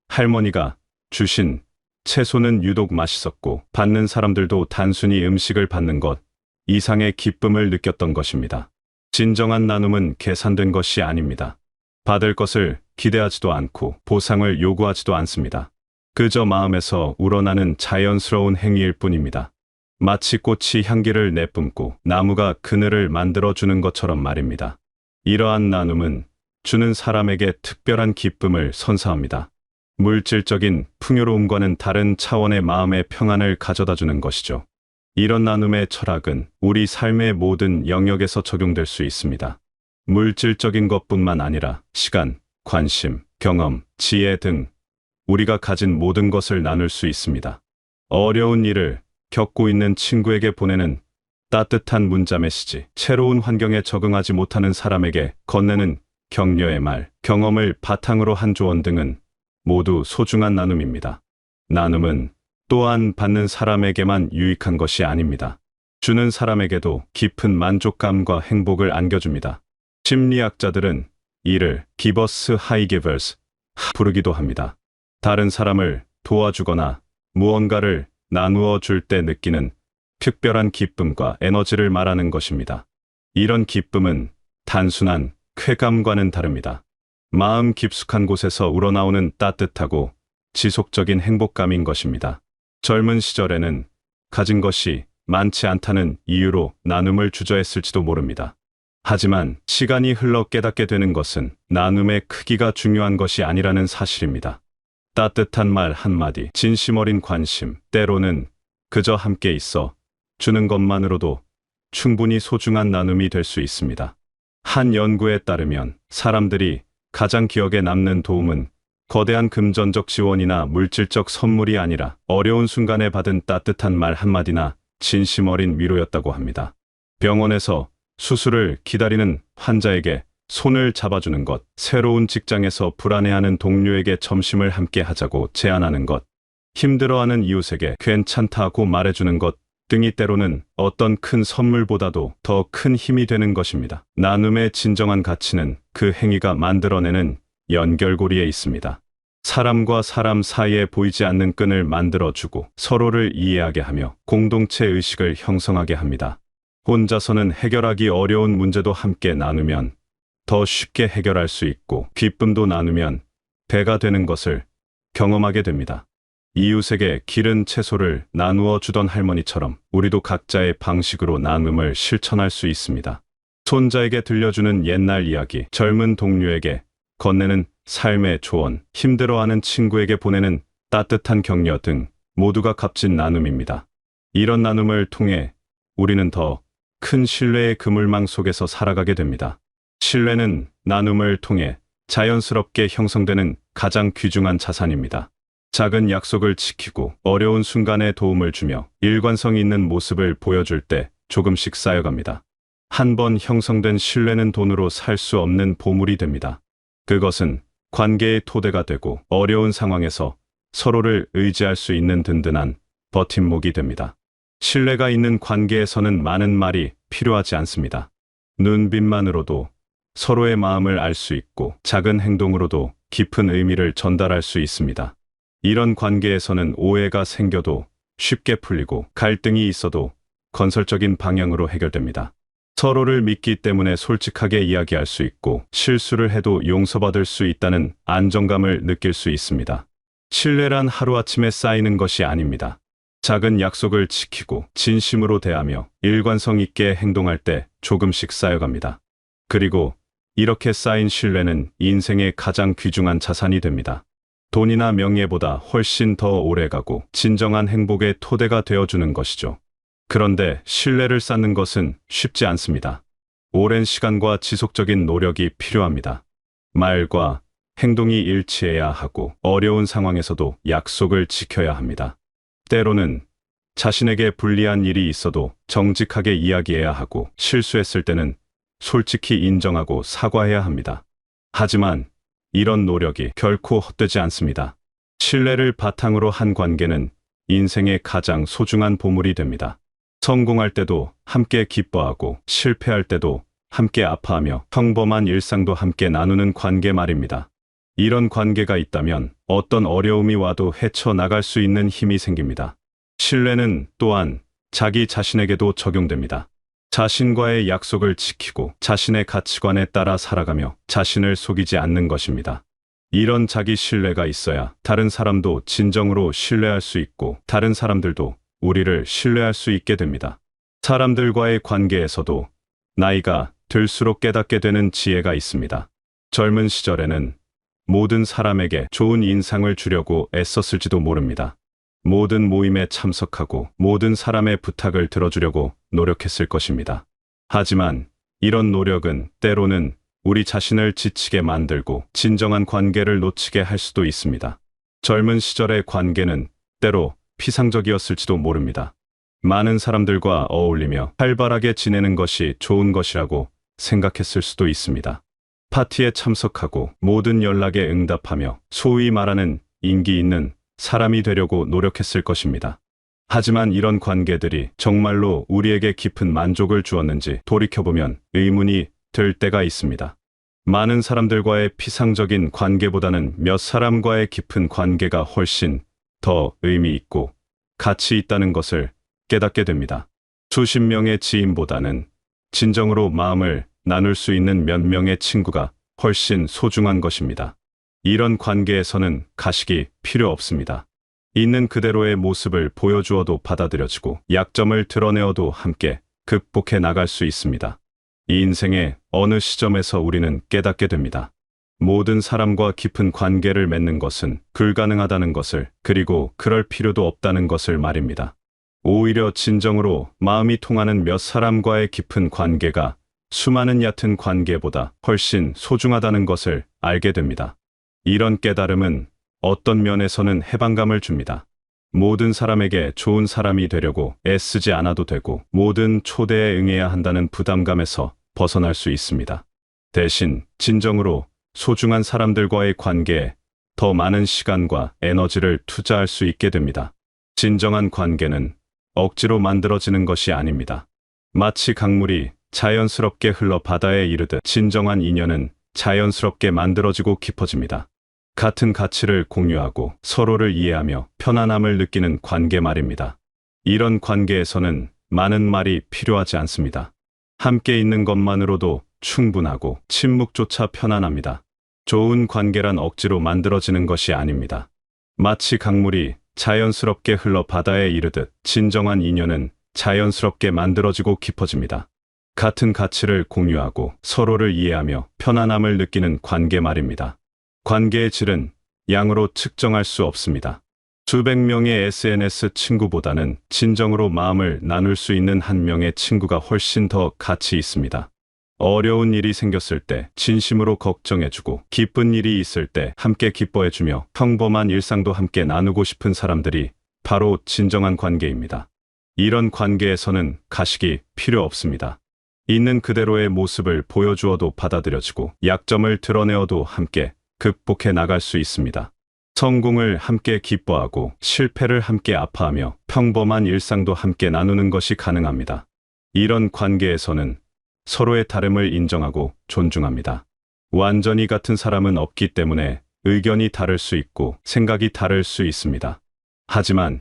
할머니가 주신 채소는 유독 맛있었고 받는 사람들도 단순히 음식을 받는 것 이상의 기쁨을 느꼈던 것입니다. 진정한 나눔은 계산된 것이 아닙니다. 받을 것을 기대하지도 않고 보상을 요구하지도 않습니다. 그저 마음에서 우러나는 자연스러운 행위일 뿐입니다. 마치 꽃이 향기를 내뿜고 나무가 그늘을 만들어주는 것처럼 말입니다. 이러한 나눔은 주는 사람에게 특별한 기쁨을 선사합니다. 물질적인 풍요로움과는 다른 차원의 마음의 평안을 가져다주는 것이죠. 이런 나눔의 철학은 우리 삶의 모든 영역에서 적용될 수 있습니다. 물질적인 것뿐만 아니라 시간, 관심, 경험, 지혜 등 우리가 가진 모든 것을 나눌 수 있습니다. 어려운 일을 겪고 있는 친구에게 보내는 따뜻한 문자 메시지, 새로운 환경에 적응하지 못하는 사람에게 건네는 격려의 말, 경험을 바탕으로 한 조언 등은 모두 소중한 나눔입니다. 나눔은 또한 받는 사람에게만 유익한 것이 아닙니다. 주는 사람에게도 깊은 만족감과 행복을 안겨줍니다. 심리학자들은 이를 기버스 하이기버스 부르기도 합니다. 다른 사람을 도와주거나 무언가를 나누어 줄 때 느끼는 특별한 기쁨과 에너지를 말하는 것입니다. 이런 기쁨은 단순한 쾌감과는 다릅니다. 마음 깊숙한 곳에서 우러나오는 따뜻하고 지속적인 행복감인 것입니다. 젊은 시절에는 가진 것이 많지 않다는 이유로 나눔을 주저했을지도 모릅니다. 하지만 시간이 흘러 깨닫게 되는 것은 나눔의 크기가 중요한 것이 아니라는 사실입니다. 따뜻한 말 한마디, 진심 어린 관심, 때로는 그저 함께 있어 주는 것만으로도 충분히 소중한 나눔이 될 수 있습니다. 한 연구에 따르면 사람들이 가장 기억에 남는 도움은 거대한 금전적 지원이나 물질적 선물이 아니라 어려운 순간에 받은 따뜻한 말 한마디나 진심 어린 위로였다고 합니다. 병원에서 수술을 기다리는 환자에게 손을 잡아주는 것, 새로운 직장에서 불안해하는 동료에게 점심을 함께 하자고 제안하는 것, 힘들어하는 이웃에게 괜찮다고 말해주는 것 등이 때로는 어떤 큰 선물보다도 더 큰 힘이 되는 것입니다. 나눔의 진정한 가치는 그 행위가 만들어내는 연결고리에 있습니다. 사람과 사람 사이에 보이지 않는 끈을 만들어주고 서로를 이해하게 하며 공동체 의식을 형성하게 합니다. 혼자서는 해결하기 어려운 문제도 함께 나누면 더 쉽게 해결할 수 있고 기쁨도 나누면 배가 되는 것을 경험하게 됩니다. 이웃에게 기른 채소를 나누어 주던 할머니처럼 우리도 각자의 방식으로 나눔을 실천할 수 있습니다. 손자에게 들려주는 옛날 이야기, 젊은 동료에게 건네는 삶의 조언, 힘들어하는 친구에게 보내는 따뜻한 격려 등 모두가 값진 나눔입니다. 이런 나눔을 통해 우리는 더 큰 신뢰의 그물망 속에서 살아가게 됩니다. 신뢰는 나눔을 통해 자연스럽게 형성되는 가장 귀중한 자산입니다. 작은 약속을 지키고 어려운 순간에 도움을 주며 일관성 있는 모습을 보여줄 때 조금씩 쌓여갑니다. 한 번 형성된 신뢰는 돈으로 살 수 없는 보물이 됩니다. 그것은 관계의 토대가 되고 어려운 상황에서 서로를 의지할 수 있는 든든한 버팀목이 됩니다. 신뢰가 있는 관계에서는 많은 말이 필요하지 않습니다. 눈빛만으로도 서로의 마음을 알 수 있고 작은 행동으로도 깊은 의미를 전달할 수 있습니다. 이런 관계에서는 오해가 생겨도 쉽게 풀리고 갈등이 있어도 건설적인 방향으로 해결됩니다. 서로를 믿기 때문에 솔직하게 이야기할 수 있고 실수를 해도 용서받을 수 있다는 안정감을 느낄 수 있습니다. 신뢰란 하루아침에 쌓이는 것이 아닙니다. 작은 약속을 지키고 진심으로 대하며 일관성 있게 행동할 때 조금씩 쌓여갑니다. 그리고 이렇게 쌓인 신뢰는 인생의 가장 귀중한 자산이 됩니다. 돈이나 명예보다 훨씬 더 오래가고 진정한 행복의 토대가 되어주는 것이죠. 그런데 신뢰를 쌓는 것은 쉽지 않습니다. 오랜 시간과 지속적인 노력이 필요합니다. 말과 행동이 일치해야 하고 어려운 상황에서도 약속을 지켜야 합니다. 때로는 자신에게 불리한 일이 있어도 정직하게 이야기해야 하고 실수했을 때는 솔직히 인정하고 사과해야 합니다. 하지만 이런 노력이 결코 헛되지 않습니다. 신뢰를 바탕으로 한 관계는 인생의 가장 소중한 보물이 됩니다. 성공할 때도 함께 기뻐하고 실패할 때도 함께 아파하며 평범한 일상도 함께 나누는 관계 말입니다. 이런 관계가 있다면 어떤 어려움이 와도 헤쳐나갈 수 있는 힘이 생깁니다. 신뢰는 또한 자기 자신에게도 적용됩니다. 자신과의 약속을 지키고 자신의 가치관에 따라 살아가며 자신을 속이지 않는 것입니다. 이런 자기 신뢰가 있어야 다른 사람도 진정으로 신뢰할 수 있고 다른 사람들도 우리를 신뢰할 수 있게 됩니다. 사람들과의 관계에서도 나이가 들수록 깨닫게 되는 지혜가 있습니다. 젊은 시절에는 모든 사람에게 좋은 인상을 주려고 애썼을지도 모릅니다. 모든 모임에 참석하고 모든 사람의 부탁을 들어주려고 노력했을 것입니다. 하지만 이런 노력은 때로는 우리 자신을 지치게 만들고 진정한 관계를 놓치게 할 수도 있습니다. 젊은 시절의 관계는 때로 피상적이었을지도 모릅니다. 많은 사람들과 어울리며 활발하게 지내는 것이 좋은 것이라고 생각했을 수도 있습니다. 파티에 참석하고 모든 연락에 응답하며 소위 말하는 인기 있는 사람이 되려고 노력했을 것입니다. 하지만 이런 관계들이 정말로 우리에게 깊은 만족을 주었는지 돌이켜보면 의문이 들 때가 있습니다. 많은 사람들과의 피상적인 관계보다는 몇 사람과의 깊은 관계가 훨씬 더 의미 있고 가치 있다는 것을 깨닫게 됩니다. 수십 명의 지인보다는 진정으로 마음을 나눌 수 있는 몇 명의 친구가 훨씬 소중한 것입니다. 이런 관계에서는 가식이 필요 없습니다. 있는 그대로의 모습을 보여주어도 받아들여지고 약점을 드러내어도 함께 극복해 나갈 수 있습니다. 이 인생의 어느 시점에서 우리는 깨닫게 됩니다. 모든 사람과 깊은 관계를 맺는 것은 불가능하다는 것을, 그리고 그럴 필요도 없다는 것을 말입니다. 오히려 진정으로 마음이 통하는 몇 사람과의 깊은 관계가 수많은 얕은 관계보다 훨씬 소중하다는 것을 알게 됩니다. 이런 깨달음은 어떤 면에서는 해방감을 줍니다. 모든 사람에게 좋은 사람이 되려고 애쓰지 않아도 되고 모든 초대에 응해야 한다는 부담감에서 벗어날 수 있습니다. 대신 진정으로 소중한 사람들과의 관계에 더 많은 시간과 에너지를 투자할 수 있게 됩니다. 진정한 관계는 억지로 만들어지는 것이 아닙니다. 마치 강물이 자연스럽게 흘러 바다에 이르듯 진정한 인연은 자연스럽게 만들어지고 깊어집니다. 같은 가치를 공유하고 서로를 이해하며 편안함을 느끼는 관계 말입니다. 이런 관계에서는 많은 말이 필요하지 않습니다. 함께 있는 것만으로도 충분하고 침묵조차 편안합니다. 좋은 관계란 억지로 만들어지는 것이 아닙니다. 마치 강물이 자연스럽게 흘러 바다에 이르듯 진정한 인연은 자연스럽게 만들어지고 깊어집니다. 같은 가치를 공유하고 서로를 이해하며 편안함을 느끼는 관계 말입니다. 관계의 질은 양으로 측정할 수 없습니다. 수백 명의 SNS 친구보다는 진정으로 마음을 나눌 수 있는 한 명의 친구가 훨씬 더 가치 있습니다. 어려운 일이 생겼을 때 진심으로 걱정해주고 기쁜 일이 있을 때 함께 기뻐해주며 평범한 일상도 함께 나누고 싶은 사람들이 바로 진정한 관계입니다. 이런 관계에서는 가식이 필요 없습니다. 있는 그대로의 모습을 보여주어도 받아들여지고 약점을 드러내어도 함께 극복해 나갈 수 있습니다. 성공을 함께 기뻐하고 실패를 함께 아파하며 평범한 일상도 함께 나누는 것이 가능합니다. 이런 관계에서는 서로의 다름을 인정하고 존중합니다. 완전히 같은 사람은 없기 때문에 의견이 다를 수 있고 생각이 다를 수 있습니다. 하지만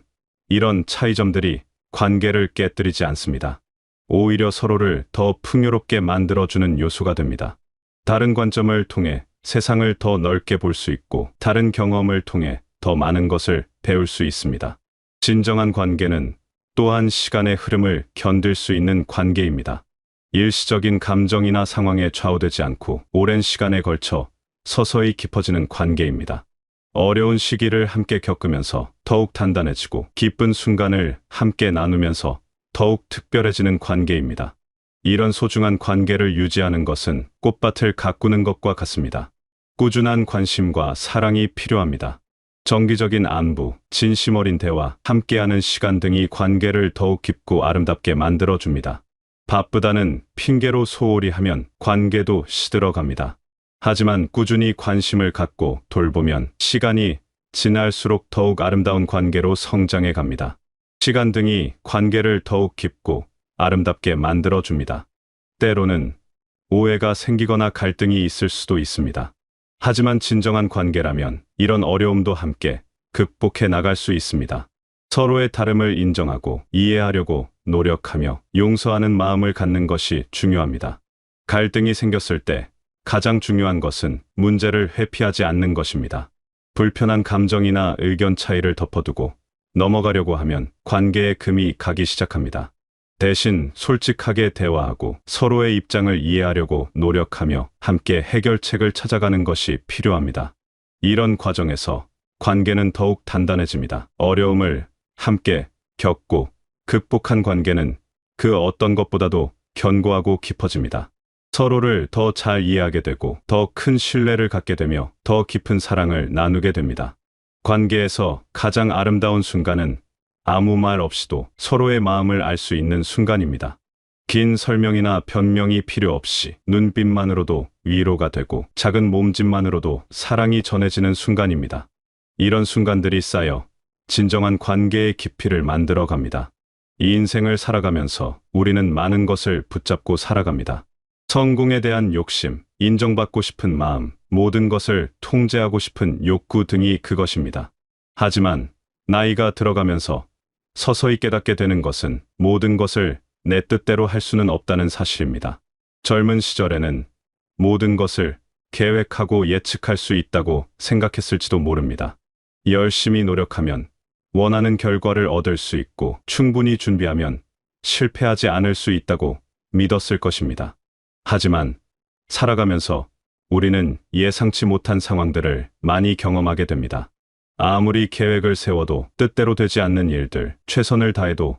이런 차이점들이 관계를 깨뜨리지 않습니다. 오히려 서로를 더 풍요롭게 만들어주는 요소가 됩니다. 다른 관점을 통해 세상을 더 넓게 볼 수 있고 다른 경험을 통해 더 많은 것을 배울 수 있습니다. 진정한 관계는 또한 시간의 흐름을 견딜 수 있는 관계입니다. 일시적인 감정이나 상황에 좌우되지 않고 오랜 시간에 걸쳐 서서히 깊어지는 관계입니다. 어려운 시기를 함께 겪으면서 더욱 단단해지고 기쁜 순간을 함께 나누면서 더욱 특별해지는 관계입니다. 이런 소중한 관계를 유지하는 것은 꽃밭을 가꾸는 것과 같습니다. 꾸준한 관심과 사랑이 필요합니다. 정기적인 안부, 진심 어린 대화, 함께하는 시간 등이 관계를 더욱 깊고 아름답게 만들어줍니다. 바쁘다는 핑계로 소홀히 하면 관계도 시들어갑니다. 하지만 꾸준히 관심을 갖고 돌보면 시간이 지날수록 더욱 아름다운 관계로 성장해 갑니다. 시간 등이 관계를 더욱 깊고 아름답게 만들어줍니다. 때로는 오해가 생기거나 갈등이 있을 수도 있습니다. 하지만 진정한 관계라면 이런 어려움도 함께 극복해 나갈 수 있습니다. 서로의 다름을 인정하고 이해하려고 노력하며 용서하는 마음을 갖는 것이 중요합니다. 갈등이 생겼을 때 가장 중요한 것은 문제를 회피하지 않는 것입니다. 불편한 감정이나 의견 차이를 덮어두고 넘어가려고 하면 관계에 금이 가기 시작합니다. 대신 솔직하게 대화하고 서로의 입장을 이해하려고 노력하며 함께 해결책을 찾아가는 것이 필요합니다. 이런 과정에서 관계는 더욱 단단해집니다. 어려움을 함께 겪고 극복한 관계는 그 어떤 것보다도 견고하고 깊어집니다. 서로를 더 잘 이해하게 되고 더 큰 신뢰를 갖게 되며 더 깊은 사랑을 나누게 됩니다. 관계에서 가장 아름다운 순간은 아무 말 없이도 서로의 마음을 알 수 있는 순간입니다. 긴 설명이나 변명이 필요 없이 눈빛만으로도 위로가 되고 작은 몸짓만으로도 사랑이 전해지는 순간입니다. 이런 순간들이 쌓여 진정한 관계의 깊이를 만들어 갑니다. 이 인생을 살아가면서 우리는 많은 것을 붙잡고 살아갑니다. 성공에 대한 욕심, 인정받고 싶은 마음, 모든 것을 통제하고 싶은 욕구 등이 그것입니다. 하지만 나이가 들어가면서 서서히 깨닫게 되는 것은 모든 것을 내 뜻대로 할 수는 없다는 사실입니다. 젊은 시절에는 모든 것을 계획하고 예측할 수 있다고 생각했을지도 모릅니다. 열심히 노력하면 원하는 결과를 얻을 수 있고 충분히 준비하면 실패하지 않을 수 있다고 믿었을 것입니다. 하지만 살아가면서 우리는 예상치 못한 상황들을 많이 경험하게 됩니다. 아무리 계획을 세워도 뜻대로 되지 않는 일들, 최선을 다해도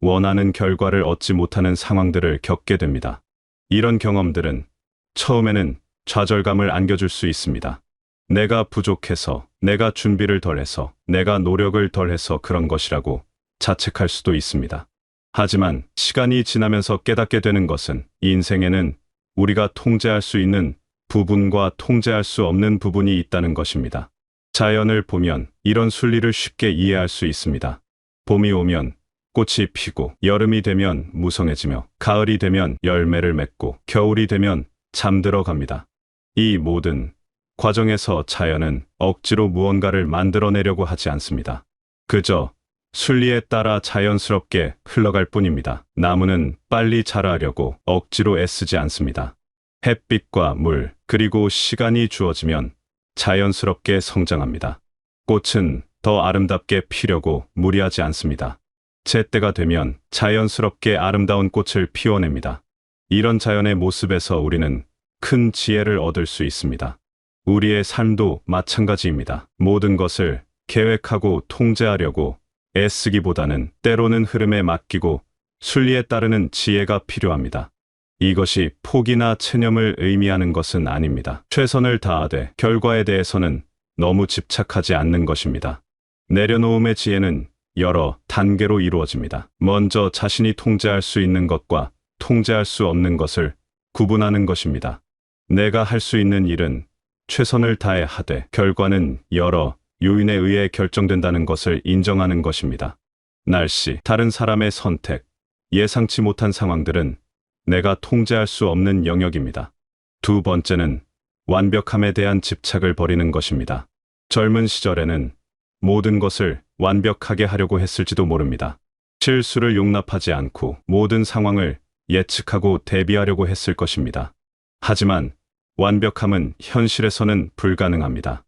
원하는 결과를 얻지 못하는 상황들을 겪게 됩니다. 이런 경험들은 처음에는 좌절감을 안겨줄 수 있습니다. 내가 부족해서, 내가 준비를 덜해서, 내가 노력을 덜해서 그런 것이라고 자책할 수도 있습니다. 하지만 시간이 지나면서 깨닫게 되는 것은 인생에는 우리가 통제할 수 있는 부분과 통제할 수 없는 부분이 있다는 것입니다. 자연을 보면 이런 순리를 쉽게 이해할 수 있습니다. 봄이 오면 꽃이 피고, 여름이 되면 무성해지며, 가을이 되면 열매를 맺고, 겨울이 되면 잠들어 갑니다. 이 모든 과정에서 자연은 억지로 무언가를 만들어내려고 하지 않습니다. 그저 순리에 따라 자연스럽게 흘러갈 뿐입니다. 나무는 빨리 자라려고 억지로 애쓰지 않습니다. 햇빛과 물, 그리고 시간이 주어지면 자연스럽게 성장합니다. 꽃은 더 아름답게 피려고 무리하지 않습니다. 제때가 되면 자연스럽게 아름다운 꽃을 피워냅니다. 이런 자연의 모습에서 우리는 큰 지혜를 얻을 수 있습니다. 우리의 삶도 마찬가지입니다. 모든 것을 계획하고 통제하려고 애쓰기보다는 때로는 흐름에 맡기고 순리에 따르는 지혜가 필요합니다. 이것이 포기나 체념을 의미하는 것은 아닙니다. 최선을 다하되 결과에 대해서는 너무 집착하지 않는 것입니다. 내려놓음의 지혜는 여러 단계로 이루어집니다. 먼저 자신이 통제할 수 있는 것과 통제할 수 없는 것을 구분하는 것입니다. 내가 할 수 있는 일은 최선을 다해 하되 결과는 여러 요인에 의해 결정된다는 것을 인정하는 것입니다. 날씨, 다른 사람의 선택, 예상치 못한 상황들은 내가 통제할 수 없는 영역입니다. 두 번째는 완벽함에 대한 집착을 버리는 것입니다. 젊은 시절에는 모든 것을 완벽하게 하려고 했을지도 모릅니다. 실수를 용납하지 않고 모든 상황을 예측하고 대비하려고 했을 것입니다. 하지만 완벽함은 현실에서는 불가능합니다.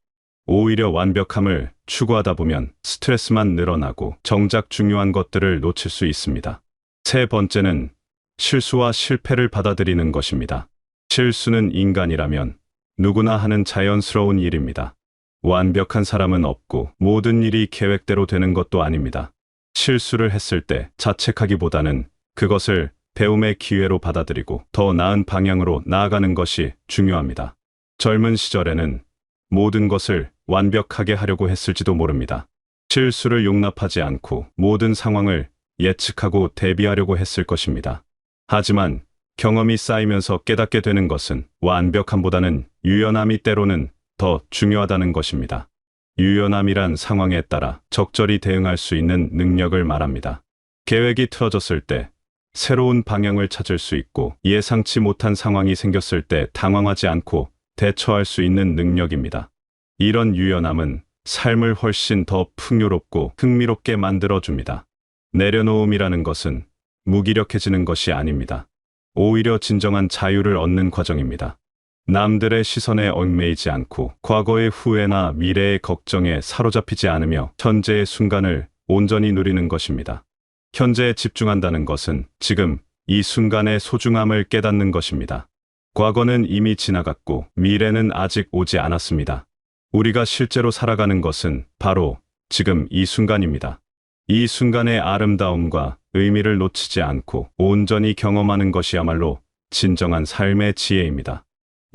오히려 완벽함을 추구하다 보면 스트레스만 늘어나고 정작 중요한 것들을 놓칠 수 있습니다. 세 번째는 실수와 실패를 받아들이는 것입니다. 실수는 인간이라면 누구나 하는 자연스러운 일입니다. 완벽한 사람은 없고 모든 일이 계획대로 되는 것도 아닙니다. 실수를 했을 때 자책하기보다는 그것을 배움의 기회로 받아들이고 더 나은 방향으로 나아가는 것이 중요합니다. 젊은 시절에는 모든 것을 완벽하게 하려고 했을지도 모릅니다. 실수를 용납하지 않고 모든 상황을 예측하고 대비하려고 했을 것입니다. 하지만 경험이 쌓이면서 깨닫게 되는 것은 완벽함보다는 유연함이 때로는 더 중요하다는 것입니다. 유연함이란 상황에 따라 적절히 대응할 수 있는 능력을 말합니다. 계획이 틀어졌을 때 새로운 방향을 찾을 수 있고 예상치 못한 상황이 생겼을 때 당황하지 않고 대처할 수 있는 능력입니다. 이런 유연함은 삶을 훨씬 더 풍요롭고 흥미롭게 만들어줍니다. 내려놓음이라는 것은 무기력해지는 것이 아닙니다. 오히려 진정한 자유를 얻는 과정입니다. 남들의 시선에 얽매이지 않고 과거의 후회나 미래의 걱정에 사로잡히지 않으며 현재의 순간을 온전히 누리는 것입니다. 현재에 집중한다는 것은 지금 이 순간의 소중함을 깨닫는 것입니다. 과거는 이미 지나갔고 미래는 아직 오지 않았습니다. 우리가 실제로 살아가는 것은 바로 지금 이 순간입니다. 이 순간의 아름다움과 의미를 놓치지 않고 온전히 경험하는 것이야말로 진정한 삶의 지혜입니다.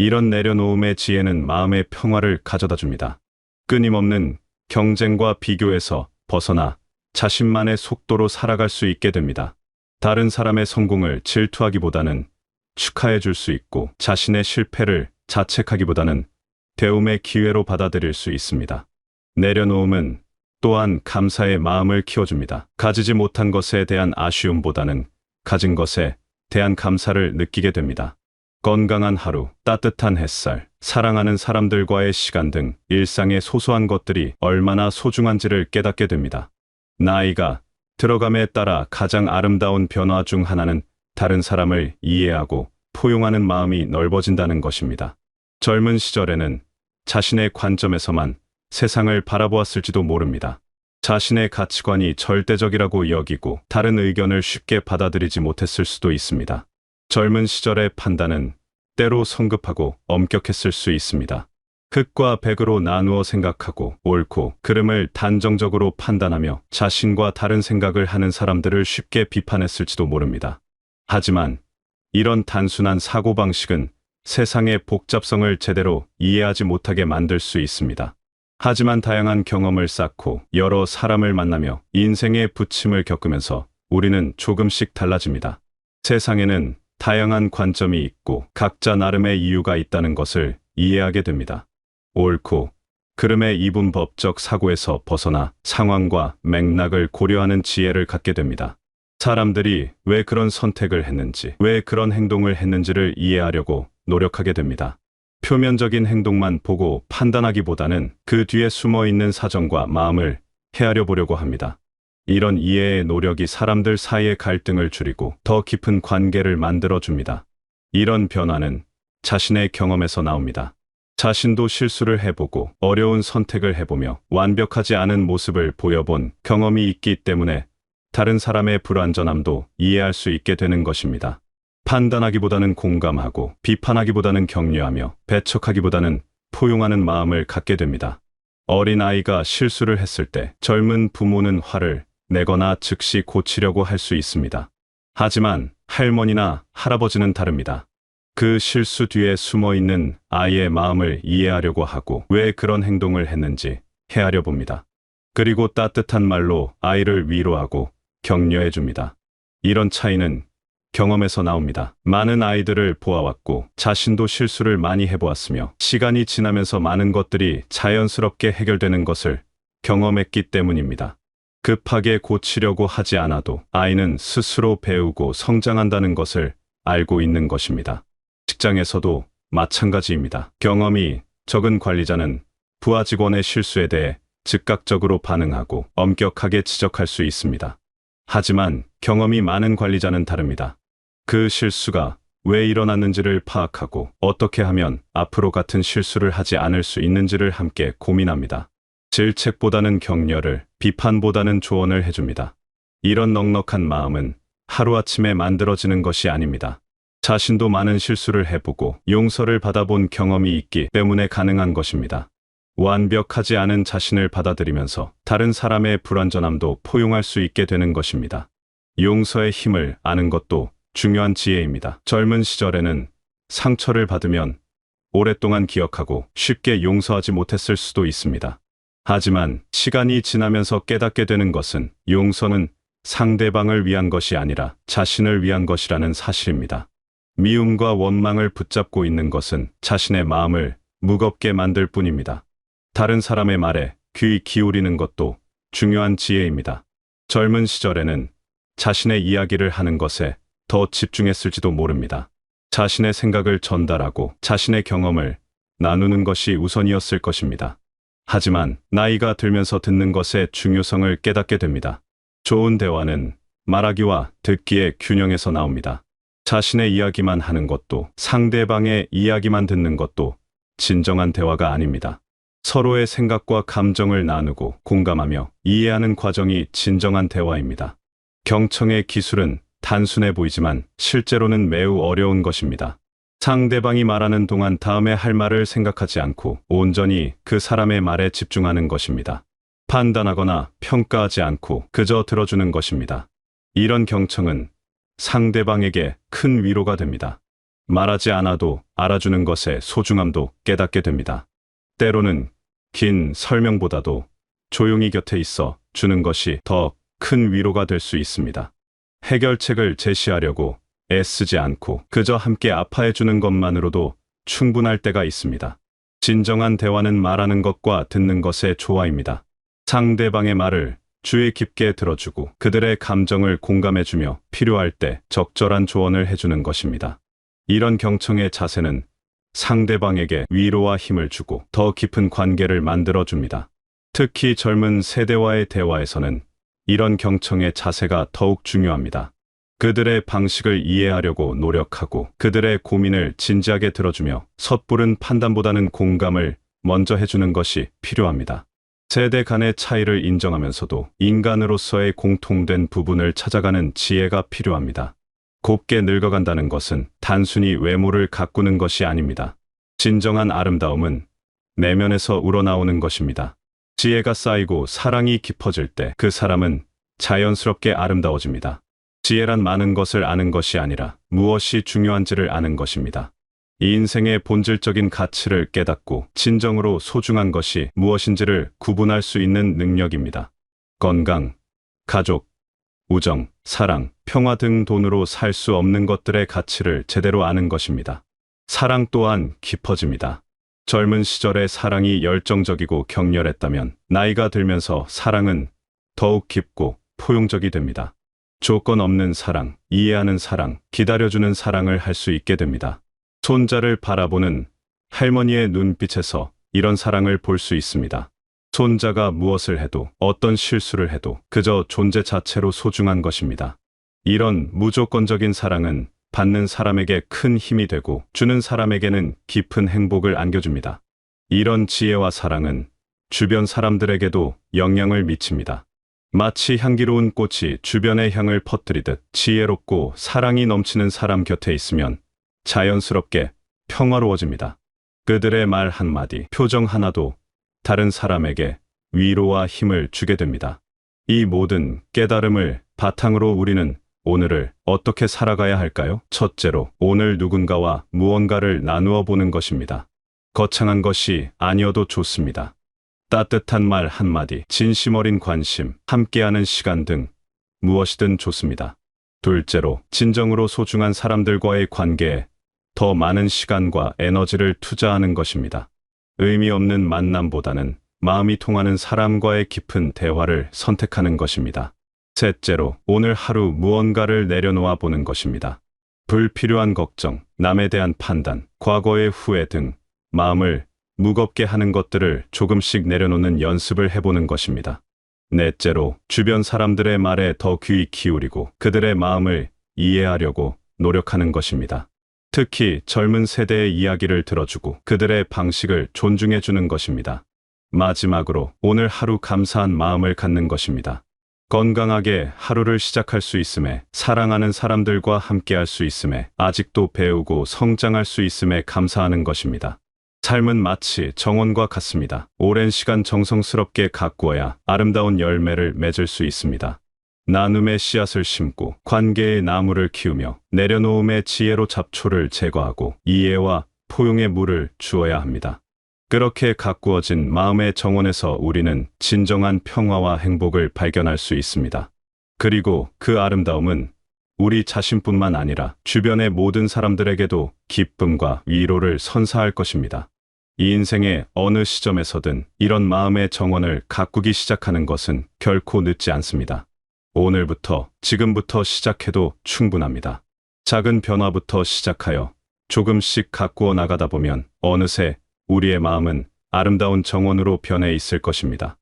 이런 내려놓음의 지혜는 마음의 평화를 가져다 줍니다. 끊임없는 경쟁과 비교에서 벗어나 자신만의 속도로 살아갈 수 있게 됩니다. 다른 사람의 성공을 질투하기보다는 축하해 줄 수 있고 자신의 실패를 자책하기보다는 배움의 기회로 받아들일 수 있습니다. 내려놓음은 또한 감사의 마음을 키워줍니다. 가지지 못한 것에 대한 아쉬움보다는 가진 것에 대한 감사를 느끼게 됩니다. 건강한 하루, 따뜻한 햇살, 사랑하는 사람들과의 시간 등 일상의 소소한 것들이 얼마나 소중한지를 깨닫게 됩니다. 나이가 들어감에 따라 가장 아름다운 변화 중 하나는 다른 사람을 이해하고 포용하는 마음이 넓어진다는 것입니다. 젊은 시절에는 자신의 관점에서만 세상을 바라보았을지도 모릅니다. 자신의 가치관이 절대적이라고 여기고 다른 의견을 쉽게 받아들이지 못했을 수도 있습니다. 젊은 시절의 판단은 때로 성급하고 엄격했을 수 있습니다. 흑과 백으로 나누어 생각하고 옳고 그름을 단정적으로 판단하며 자신과 다른 생각을 하는 사람들을 쉽게 비판했을지도 모릅니다. 하지만 이런 단순한 사고방식은 세상의 복잡성을 제대로 이해하지 못하게 만들 수 있습니다. 하지만 다양한 경험을 쌓고 여러 사람을 만나며 인생의 부침을 겪으면서 우리는 조금씩 달라집니다. 세상에는 다양한 관점이 있고 각자 나름의 이유가 있다는 것을 이해하게 됩니다. 옳고 그름의 이분법적 사고에서 벗어나 상황과 맥락을 고려하는 지혜를 갖게 됩니다. 사람들이 왜 그런 선택을 했는지, 왜 그런 행동을 했는지를 이해하려고 노력하게 됩니다. 표면적인 행동만 보고 판단하기보다는 그 뒤에 숨어 있는 사정과 마음을 헤아려 보려고 합니다. 이런 이해의 노력이 사람들 사이의 갈등을 줄이고 더 깊은 관계를 만들어 줍니다. 이런 변화는 자신의 경험에서 나옵니다. 자신도 실수를 해보고 어려운 선택을 해보며 완벽하지 않은 모습을 보여본 경험이 있기 때문에 다른 사람의 불완전함도 이해할 수 있게 되는 것입니다. 판단하기보다는 공감하고 비판하기보다는 격려하며 배척하기보다는 포용하는 마음을 갖게 됩니다. 어린 아이가 실수를 했을 때 젊은 부모는 화를 내거나 즉시 고치려고 할 수 있습니다. 하지만 할머니나 할아버지는 다릅니다. 그 실수 뒤에 숨어 있는 아이의 마음을 이해하려고 하고 왜 그런 행동을 했는지 헤아려 봅니다. 그리고 따뜻한 말로 아이를 위로하고 격려해 줍니다. 이런 차이는 경험에서 나옵니다. 많은 아이들을 보아왔고 자신도 실수를 많이 해보았으며 시간이 지나면서 많은 것들이 자연스럽게 해결되는 것을 경험했기 때문입니다. 급하게 고치려고 하지 않아도 아이는 스스로 배우고 성장한다는 것을 알고 있는 것입니다. 직장에서도 마찬가지입니다. 경험이 적은 관리자는 부하 직원의 실수에 대해 즉각적으로 반응하고 엄격하게 지적할 수 있습니다. 하지만 경험이 많은 관리자는 다릅니다. 그 실수가 왜 일어났는지를 파악하고 어떻게 하면 앞으로 같은 실수를 하지 않을 수 있는지를 함께 고민합니다. 질책보다는 격려를, 비판보다는 조언을 해줍니다. 이런 넉넉한 마음은 하루아침에 만들어지는 것이 아닙니다. 자신도 많은 실수를 해보고 용서를 받아본 경험이 있기 때문에 가능한 것입니다. 완벽하지 않은 자신을 받아들이면서 다른 사람의 불완전함도 포용할 수 있게 되는 것입니다. 용서의 힘을 아는 것도 중요한 지혜입니다. 젊은 시절에는 상처를 받으면 오랫동안 기억하고 쉽게 용서하지 못했을 수도 있습니다. 하지만 시간이 지나면서 깨닫게 되는 것은 용서는 상대방을 위한 것이 아니라 자신을 위한 것이라는 사실입니다. 미움과 원망을 붙잡고 있는 것은 자신의 마음을 무겁게 만들 뿐입니다. 다른 사람의 말에 귀 기울이는 것도 중요한 지혜입니다. 젊은 시절에는 자신의 이야기를 하는 것에 더 집중했을지도 모릅니다. 자신의 생각을 전달하고 자신의 경험을 나누는 것이 우선이었을 것입니다. 하지만 나이가 들면서 듣는 것의 중요성을 깨닫게 됩니다. 좋은 대화는 말하기와 듣기의 균형에서 나옵니다. 자신의 이야기만 하는 것도 상대방의 이야기만 듣는 것도 진정한 대화가 아닙니다. 서로의 생각과 감정을 나누고 공감하며 이해하는 과정이 진정한 대화입니다. 경청의 기술은 단순해 보이지만 실제로는 매우 어려운 것입니다. 상대방이 말하는 동안 다음에 할 말을 생각하지 않고 온전히 그 사람의 말에 집중하는 것입니다. 판단하거나 평가하지 않고 그저 들어주는 것입니다. 이런 경청은 상대방에게 큰 위로가 됩니다. 말하지 않아도 알아주는 것의 소중함도 깨닫게 됩니다. 때로는 긴 설명보다도 조용히 곁에 있어 주는 것이 더 큰 위로가 될 수 있습니다. 해결책을 제시하려고 애쓰지 않고 그저 함께 아파해 주는 것만으로도 충분할 때가 있습니다. 진정한 대화는 말하는 것과 듣는 것의 조화입니다. 상대방의 말을 주의 깊게 들어주고 그들의 감정을 공감해주며 필요할 때 적절한 조언을 해주는 것입니다. 이런 경청의 자세는 상대방에게 위로와 힘을 주고 더 깊은 관계를 만들어줍니다. 특히 젊은 세대와의 대화에서는 이런 경청의 자세가 더욱 중요합니다. 그들의 방식을 이해하려고 노력하고 그들의 고민을 진지하게 들어주며 섣부른 판단보다는 공감을 먼저 해주는 것이 필요합니다. 세대 간의 차이를 인정하면서도 인간으로서의 공통된 부분을 찾아가는 지혜가 필요합니다. 곱게 늙어간다는 것은 단순히 외모를 가꾸는 것이 아닙니다. 진정한 아름다움은 내면에서 우러나오는 것입니다. 지혜가 쌓이고 사랑이 깊어질 때 그 사람은 자연스럽게 아름다워집니다. 지혜란 많은 것을 아는 것이 아니라 무엇이 중요한지를 아는 것입니다. 이 인생의 본질적인 가치를 깨닫고 진정으로 소중한 것이 무엇인지를 구분할 수 있는 능력입니다. 건강, 가족, 우정, 사랑, 평화 등 돈으로 살 수 없는 것들의 가치를 제대로 아는 것입니다. 사랑 또한 깊어집니다. 젊은 시절의 사랑이 열정적이고 격렬했다면 나이가 들면서 사랑은 더욱 깊고 포용적이 됩니다. 조건 없는 사랑, 이해하는 사랑, 기다려주는 사랑을 할 수 있게 됩니다. 손자를 바라보는 할머니의 눈빛에서 이런 사랑을 볼 수 있습니다. 손자가 무엇을 해도 어떤 실수를 해도 그저 존재 자체로 소중한 것입니다. 이런 무조건적인 사랑은 받는 사람에게 큰 힘이 되고 주는 사람에게는 깊은 행복을 안겨줍니다. 이런 지혜와 사랑은 주변 사람들에게도 영향을 미칩니다. 마치 향기로운 꽃이 주변의 향을 퍼뜨리듯 지혜롭고 사랑이 넘치는 사람 곁에 있으면 자연스럽게 평화로워집니다. 그들의 말 한마디, 표정 하나도 다른 사람에게 위로와 힘을 주게 됩니다. 이 모든 깨달음을 바탕으로 우리는 오늘을 어떻게 살아가야 할까요? 첫째로, 오늘 누군가와 무언가를 나누어 보는 것입니다. 거창한 것이 아니어도 좋습니다. 따뜻한 말 한마디, 진심 어린 관심, 함께하는 시간 등 무엇이든 좋습니다. 둘째로, 진정으로 소중한 사람들과의 관계에 더 많은 시간과 에너지를 투자하는 것입니다. 의미 없는 만남보다는 마음이 통하는 사람과의 깊은 대화를 선택하는 것입니다. 셋째로, 오늘 하루 무언가를 내려놓아 보는 것입니다. 불필요한 걱정, 남에 대한 판단, 과거의 후회 등 마음을 무겁게 하는 것들을 조금씩 내려놓는 연습을 해보는 것입니다. 넷째로, 주변 사람들의 말에 더 귀 기울이고 그들의 마음을 이해하려고 노력하는 것입니다. 특히 젊은 세대의 이야기를 들어주고 그들의 방식을 존중해주는 것입니다. 마지막으로, 오늘 하루 감사한 마음을 갖는 것입니다. 건강하게 하루를 시작할 수 있음에, 사랑하는 사람들과 함께할 수 있음에, 아직도 배우고 성장할 수 있음에 감사하는 것입니다. 삶은 마치 정원과 같습니다. 오랜 시간 정성스럽게 가꾸어야 아름다운 열매를 맺을 수 있습니다. 나눔의 씨앗을 심고 관계의 나무를 키우며 내려놓음의 지혜로 잡초를 제거하고 이해와 포용의 물을 주어야 합니다. 그렇게 가꾸어진 마음의 정원에서 우리는 진정한 평화와 행복을 발견할 수 있습니다. 그리고 그 아름다움은 우리 자신뿐만 아니라 주변의 모든 사람들에게도 기쁨과 위로를 선사할 것입니다. 이 인생의 어느 시점에서든 이런 마음의 정원을 가꾸기 시작하는 것은 결코 늦지 않습니다. 오늘부터, 지금부터 시작해도 충분합니다. 작은 변화부터 시작하여 조금씩 가꾸어 나가다 보면 어느새 우리의 마음은 아름다운 정원으로 변해 있을 것입니다.